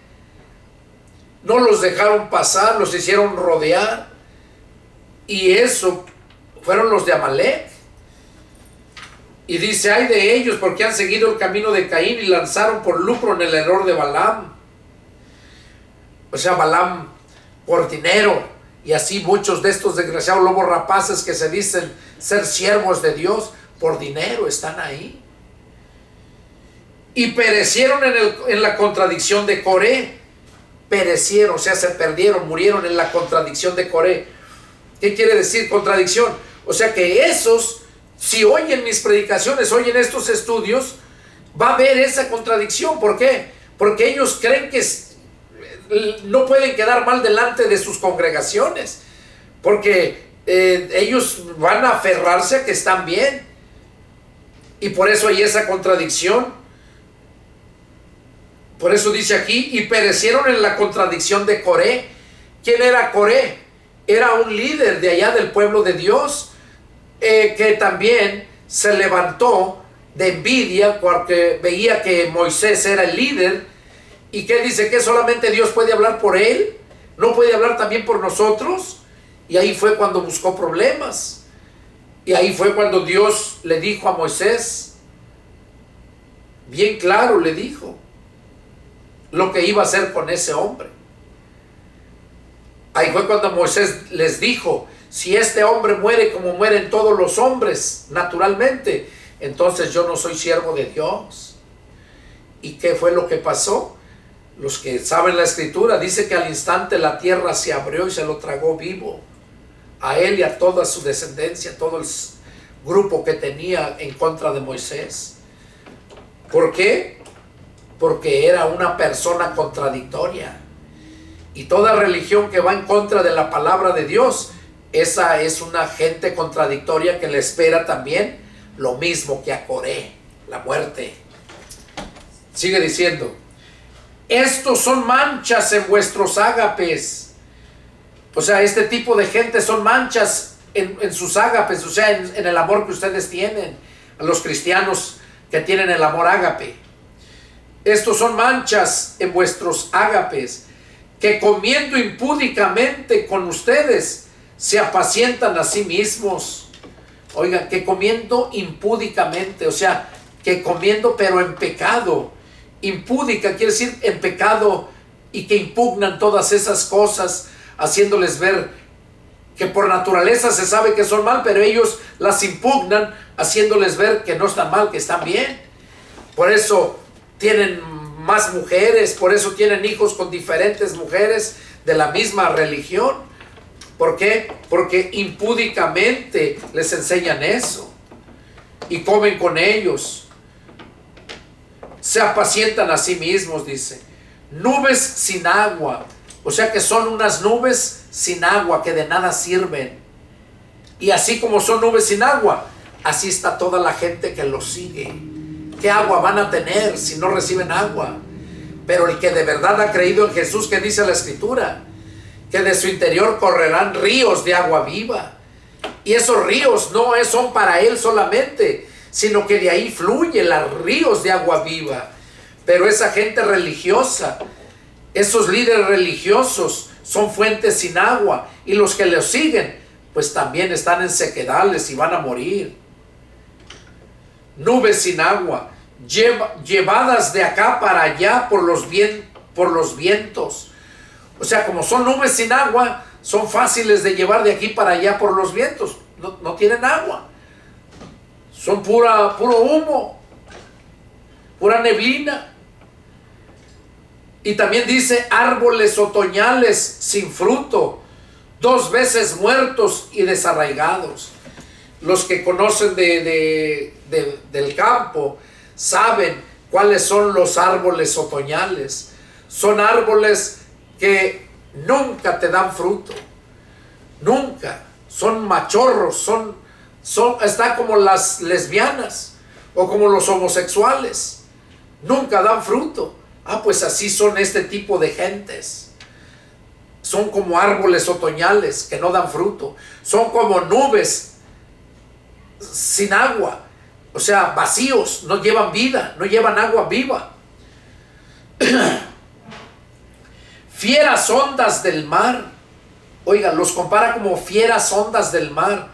No los dejaron pasar, los hicieron rodear. Y eso fueron los de Amalek. Y dice, ay de ellos, porque han seguido el camino de Caín y lanzaron por lucro en el error de Balaam. O sea, Balaam por dinero. Y así muchos de estos desgraciados lobos rapaces que se dicen ser siervos de Dios, por dinero están ahí. Y perecieron en la contradicción de Coré. Perecieron, o sea, se perdieron, murieron en la contradicción de Coré. ¿Qué quiere decir contradicción? O sea que esos, si oyen mis predicaciones, oyen estos estudios, va a haber esa contradicción. ¿Por qué? Porque ellos creen que no pueden quedar mal delante de sus congregaciones, porque ellos van a aferrarse a que están bien, y por eso hay esa contradicción. Por eso dice aquí, y perecieron en la contradicción de Coré. ¿Quién era Coré? Era un líder de allá del pueblo de Dios, que también se levantó de envidia porque veía que Moisés era el líder. ¿Y qué dice? ¿Que solamente Dios puede hablar por él? ¿No puede hablar también por nosotros? Y ahí fue cuando buscó problemas. Y ahí fue cuando Dios le dijo a Moisés, bien claro le dijo, lo que iba a hacer con ese hombre. Ahí fue cuando Moisés les dijo, si este hombre muere como mueren todos los hombres naturalmente, entonces yo no soy siervo de Dios. ¿Y qué fue lo que pasó? Los que saben la escritura, dice que al instante la tierra se abrió y se lo tragó vivo, a él y a toda su descendencia, todo el grupo que tenía en contra de Moisés. ¿Por qué? Porque era una persona contradictoria. Y toda religión que va en contra de la palabra de Dios, esa es una gente contradictoria que le espera también lo mismo que a Coré, la muerte. Sigue diciendo, estos son manchas en vuestros ágapes. O sea, este tipo de gente son manchas en sus ágapes, o sea, en el amor que ustedes tienen, a los cristianos que tienen el amor ágape. Estos son manchas en vuestros ágapes, que comiendo impúdicamente con ustedes, se apacientan a sí mismos. Oigan, que comiendo impúdicamente, o sea, que comiendo pero en pecado. Impúdica quiere decir en pecado, y que impugnan todas esas cosas, haciéndoles ver que por naturaleza se sabe que son mal, pero ellos las impugnan, haciéndoles ver que no están mal, que están bien. Por eso tienen más mujeres, por eso tienen hijos con diferentes mujeres de la misma religión. ¿Por qué? Porque impúdicamente les enseñan eso y comen con ellos. Se apacientan a sí mismos, dice. Nubes sin agua, o sea que son unas nubes sin agua que de nada sirven. Y así como son nubes sin agua, así está toda la gente que los sigue. ¿Qué agua van a tener si no reciben agua? Pero el que de verdad ha creído en Jesús, que dice la Escritura, que de su interior correrán ríos de agua viva. Y esos ríos no son para él solamente, sino que de ahí fluyen los ríos de agua viva. Pero esa gente religiosa, esos líderes religiosos, son fuentes sin agua. Y los que los siguen, pues también están en sequedales y van a morir. Nubes sin agua, llevadas de acá para allá por los vientos. O sea, como son nubes sin agua, son fáciles de llevar de aquí para allá por los vientos. No tienen agua. Son puro humo, pura neblina. Y también dice árboles otoñales sin fruto, 2 veces muertos y desarraigados. Los que conocen del campo saben ¿Cuáles son los árboles otoñales? Son árboles que nunca te dan fruto. Nunca. Son machorros, está como las lesbianas o como los homosexuales. Nunca dan fruto. Pues así son este tipo de gentes. Son como árboles otoñales que no dan fruto. Son como nubes sin agua. O sea, vacíos, no llevan vida, no llevan agua viva. Fieras ondas del mar. Oiga, los compara como fieras ondas del mar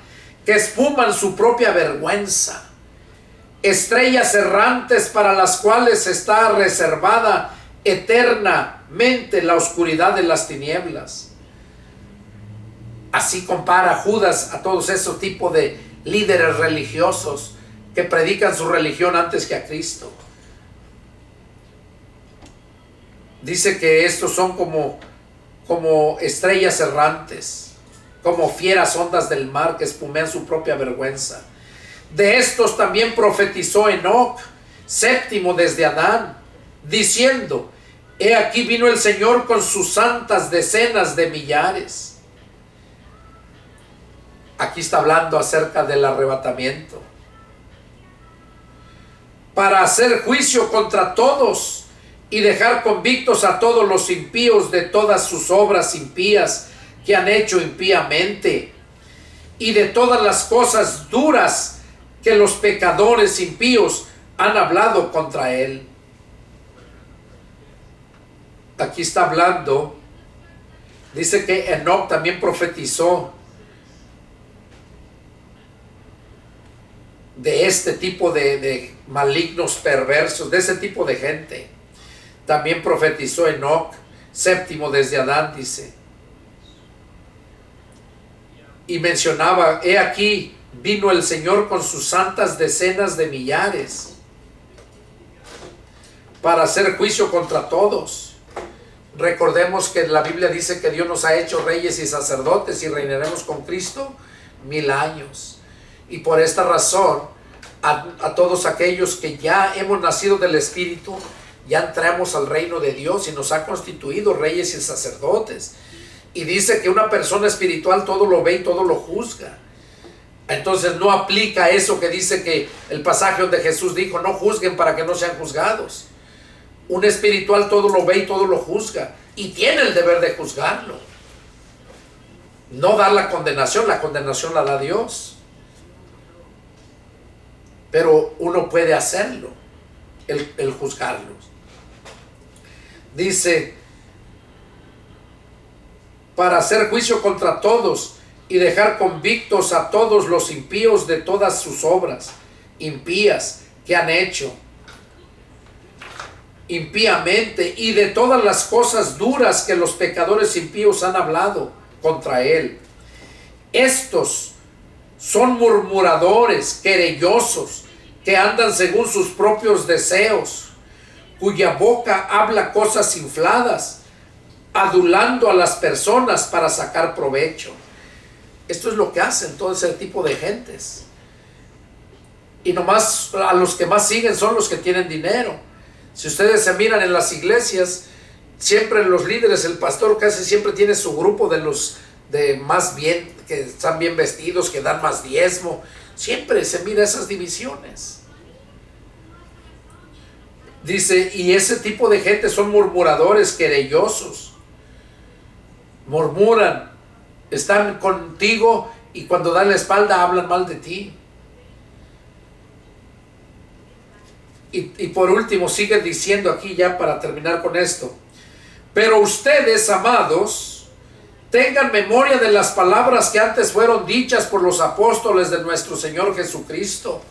que espuman su propia vergüenza. Estrellas errantes para las cuales está reservada eternamente la oscuridad de las tinieblas. Así compara Judas a todos esos tipos de líderes religiosos que predican su religión antes que a Cristo. Dice que estos son como estrellas errantes, como fieras ondas del mar que espumean su propia vergüenza. De estos también profetizó Enoc, séptimo desde Adán, diciendo: he aquí vino el Señor con sus santas decenas de millares. Aquí está hablando acerca del arrebatamiento, para hacer juicio contra todos y dejar convictos a todos los impíos de todas sus obras impías que han hecho impíamente, y de todas las cosas duras que los pecadores impíos han hablado contra él. Aquí está hablando, dice que Enoc también profetizó de este tipo de malignos perversos, de ese tipo de gente. También profetizó Enoc, séptimo desde Adán, dice. Y mencionaba: he aquí vino el Señor con sus santas decenas de millares para hacer juicio contra todos. Recordemos que la Biblia dice que Dios nos ha hecho reyes y sacerdotes y reinaremos con Cristo 1000 años. Y por esta razón, a todos aquellos que ya hemos nacido del Espíritu, ya entramos al reino de Dios y nos ha constituido reyes y sacerdotes. Y dice que una persona espiritual todo lo ve y todo lo juzga. Entonces no aplica eso que dice que el pasaje donde Jesús dijo: no juzguen para que no sean juzgados. Un espiritual todo lo ve y todo lo juzga, y tiene el deber de juzgarlo. No dar la condenación la da Dios. Pero uno puede hacerlo, el juzgarlos. Dice: para hacer juicio contra todos y dejar convictos a todos los impíos de todas sus obras impías que han hecho impíamente, y de todas las cosas duras que los pecadores impíos han hablado contra él. Estos son murmuradores, querellosos, que andan según sus propios deseos, cuya boca habla cosas infladas, adulando a las personas para sacar provecho. Esto es lo que hacen todo ese tipo de gentes. Y nomás a los que más siguen son los que tienen dinero. Si ustedes se miran en las iglesias, siempre los líderes, el pastor casi siempre tiene su grupo de los de más bien, que están bien vestidos, que dan más diezmo. Siempre se mira esas divisiones. Dice: y ese tipo de gente son murmuradores, querellosos. Murmuran, están contigo y cuando dan la espalda hablan mal de ti. Y por último sigue diciendo aquí, ya para terminar con esto: pero ustedes, amados, tengan memoria de las palabras que antes fueron dichas por los apóstoles de nuestro Señor Jesucristo.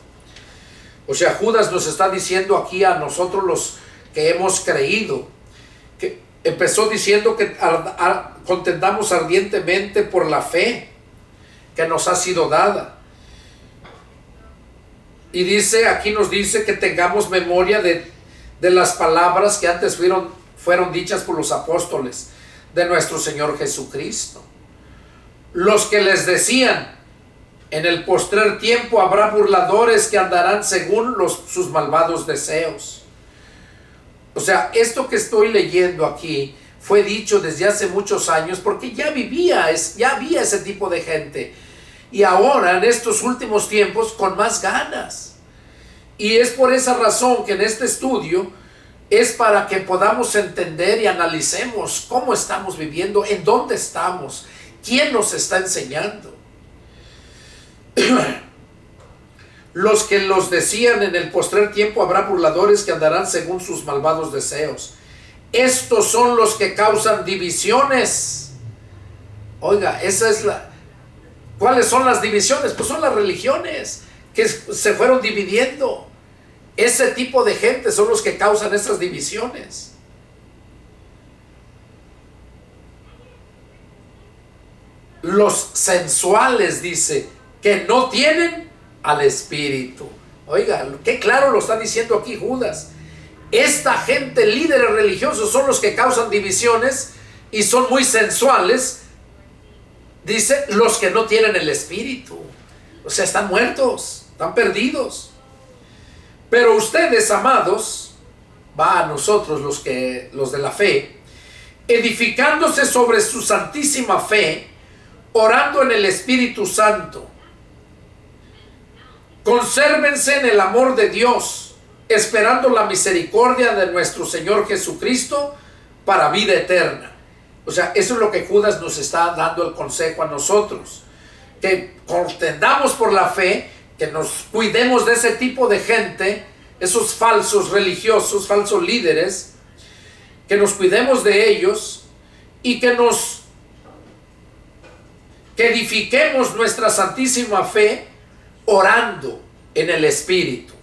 O sea, Judas nos está diciendo aquí a nosotros los que hemos creído, que empezó diciendo que contendamos ardientemente por la fe que nos ha sido dada. Y dice, aquí nos dice que tengamos memoria de las palabras que antes fueron dichas por los apóstoles de nuestro Señor Jesucristo. Los que les decían: en el postrer tiempo habrá burladores que andarán según sus malvados deseos. O sea, esto que estoy leyendo aquí fue dicho desde hace muchos años porque ya había ese tipo de gente. Y ahora, en estos últimos tiempos, con más ganas. Y es por esa razón que en este estudio es para que podamos entender y analicemos cómo estamos viviendo, en dónde estamos, quién nos está enseñando. Los que los decían: en el postrer tiempo habrá burladores que andarán según sus malvados deseos. Estos son los que causan divisiones. Oiga, ¿cuáles son las divisiones? Pues son las religiones que se fueron dividiendo. Ese tipo de gente son los que causan esas divisiones. Los sensuales, dice, que no tienen al Espíritu. Oiga, qué claro lo está diciendo aquí Judas. Esta gente, líderes religiosos, son los que causan divisiones y son muy sensuales. Dice, los que no tienen el Espíritu. O sea, están muertos, están perdidos. Pero ustedes, amados, va a nosotros los de la fe, edificándose sobre su santísima fe, orando en el Espíritu Santo. Consérvense en el amor de Dios, esperando la misericordia de nuestro Señor Jesucristo para vida eterna. O sea, eso es lo que Judas nos está dando el consejo a nosotros. Que contendamos por la fe, que nos cuidemos de ese tipo de gente, esos falsos religiosos, falsos líderes, que nos cuidemos de ellos y que edifiquemos nuestra santísima fe orando en el Espíritu.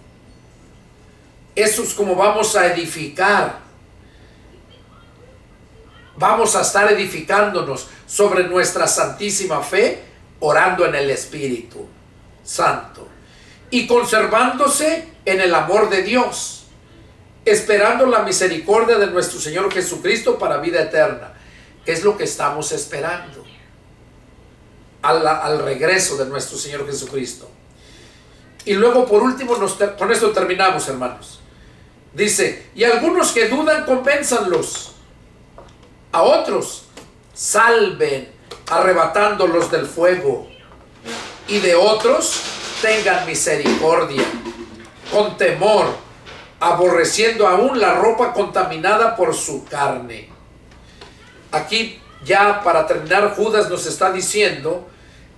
Eso es como vamos a edificar. Vamos a estar edificándonos sobre nuestra santísima fe, orando en el Espíritu Santo y conservándose en el amor de Dios, esperando la misericordia de nuestro Señor Jesucristo para vida eterna. ¿Qué es lo que estamos esperando? Al regreso de nuestro Señor Jesucristo. Y luego, por último, con esto terminamos, hermanos. Dice: y algunos que dudan, convénzanlos. A otros salven, arrebatándolos del fuego. Y de otros tengan misericordia, con temor, aborreciendo aún la ropa contaminada por su carne. Aquí, ya para terminar, Judas nos está diciendo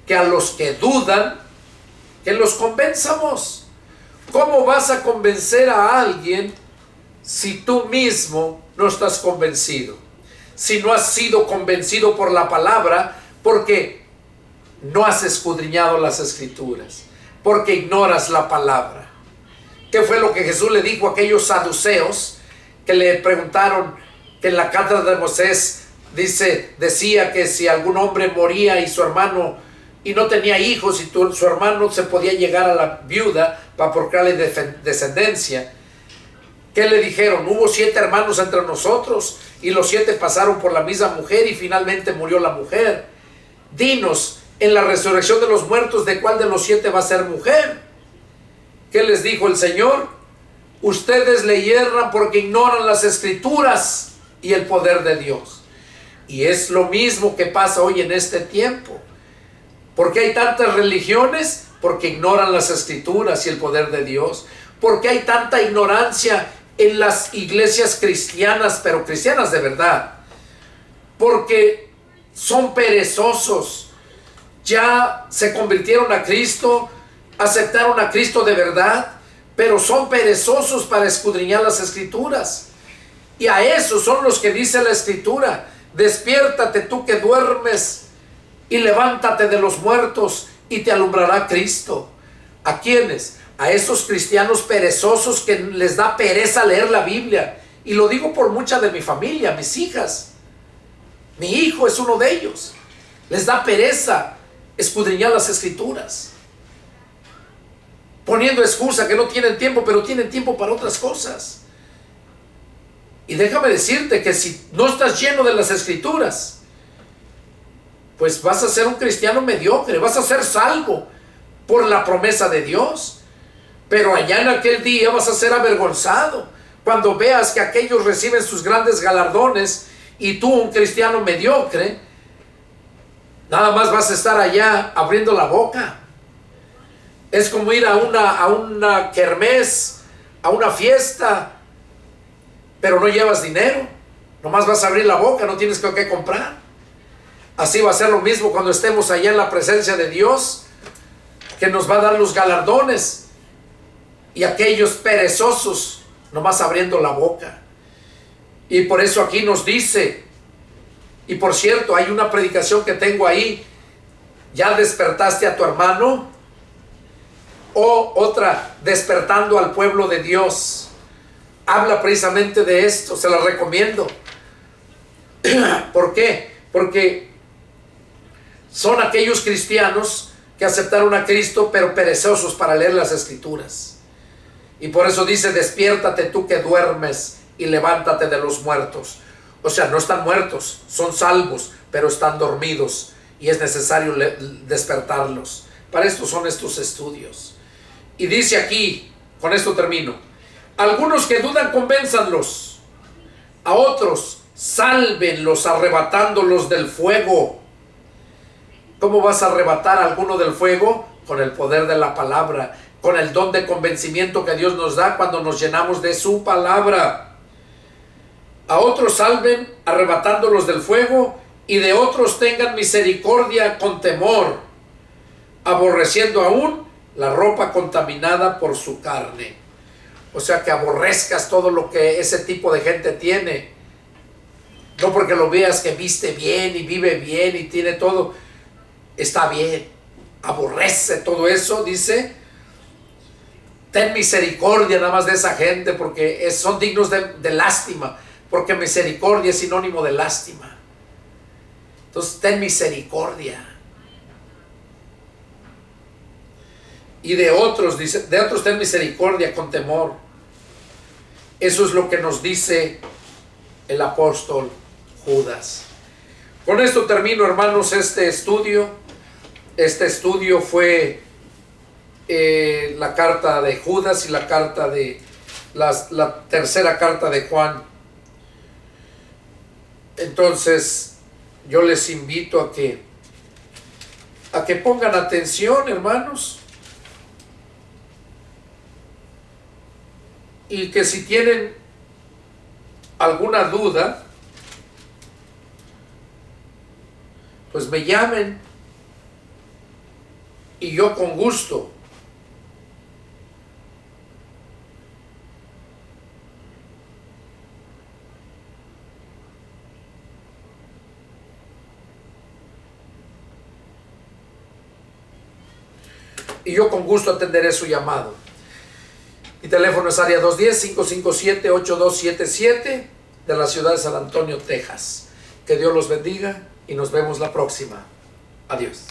que a los que dudan, que los convenzamos. ¿Cómo vas a convencer a alguien si tú mismo no estás convencido? Si no has sido convencido por la palabra, porque no has escudriñado las Escrituras, porque ignoras la palabra. ¿Qué fue lo que Jesús le dijo a aquellos saduceos que le preguntaron, que en la cátedra de Moisés decía que si algún hombre moría y su hermano y no tenía hijos y su hermano se podía llegar a la viuda para procrearle descendencia? ¿Qué le dijeron? Hubo 7 hermanos entre nosotros y los 7 pasaron por la misma mujer y finalmente murió la mujer. Dinos, en la resurrección de los muertos, ¿de cuál de los 7 va a ser mujer? ¿Qué les dijo el Señor? Ustedes le hierran porque ignoran las Escrituras y el poder de Dios. Y es lo mismo que pasa hoy en este tiempo. ¿Por qué hay tantas religiones? Porque ignoran las Escrituras y el poder de Dios. ¿Por qué hay tanta ignorancia en las iglesias cristianas, pero cristianas de verdad? Porque son perezosos. Ya se convirtieron a Cristo, aceptaron a Cristo de verdad, pero son perezosos para escudriñar las Escrituras. Y a esos son los que dice la Escritura: despiértate tú que duermes y levántate de los muertos y te alumbrará Cristo. ¿A quiénes? A esos cristianos perezosos que les da pereza leer la Biblia. Y lo digo por mucha de mi familia, mis hijas. Mi hijo es uno de ellos. Les da pereza escudriñar las Escrituras, poniendo excusa que no tienen tiempo, pero tienen tiempo para otras cosas. Y déjame decirte que si no estás lleno de las Escrituras, pues vas a ser un cristiano mediocre, vas a ser salvo por la promesa de Dios, pero allá en aquel día vas a ser avergonzado, cuando veas que aquellos reciben sus grandes galardones y tú, un cristiano mediocre, nada más vas a estar allá abriendo la boca. Es como ir a una kermés, a una fiesta, pero no llevas dinero. Nomás vas a abrir la boca, no tienes que comprar. Así va a ser lo mismo cuando estemos allá en la presencia de Dios, que nos va a dar los galardones. Y aquellos perezosos, nomás abriendo la boca. Y por eso aquí nos dice, y por cierto, hay una predicación que tengo ahí, ¿ya despertaste a tu hermano? O otra, despertando al pueblo de Dios. Habla precisamente de esto, se la recomiendo. ¿Por qué? Porque son aquellos cristianos que aceptaron a Cristo, pero perezosos para leer las Escrituras. Y por eso dice, despiértate tú que duermes y levántate de los muertos. O sea, no están muertos, son salvos, pero están dormidos y es necesario despertarlos. Para esto son estos estudios. Y dice aquí, con esto termino, algunos que dudan, convénzanlos. A otros, sálvenlos arrebatándolos del fuego. ¿Cómo vas a arrebatar a alguno del fuego? Con el poder de la palabra, con el don de convencimiento que Dios nos da cuando nos llenamos de su palabra. A otros salven arrebatándolos del fuego, y de otros tengan misericordia con temor, aborreciendo aún la ropa contaminada por su carne. O sea, que aborrezcas todo lo que ese tipo de gente tiene. No porque lo veas que viste bien y vive bien y tiene todo. Está bien. Aborrece todo eso, dice. Ten misericordia nada más de esa gente, porque son dignos de lástima. Porque misericordia es sinónimo de lástima. Entonces, ten misericordia. Y de otros, dice, de otros ten misericordia con temor. Eso es lo que nos dice el apóstol Judas. Con esto termino, hermanos, este estudio. Este estudio fue la carta de Judas y la carta de la tercera carta de Juan. Entonces, yo les invito a que pongan atención, hermanos. Y que si tienen alguna duda, pues me llamen y yo con gusto atenderé su llamado. Mi teléfono es área 210-557-8277 de la ciudad de San Antonio, Texas. Que Dios los bendiga y nos vemos la próxima. Adiós.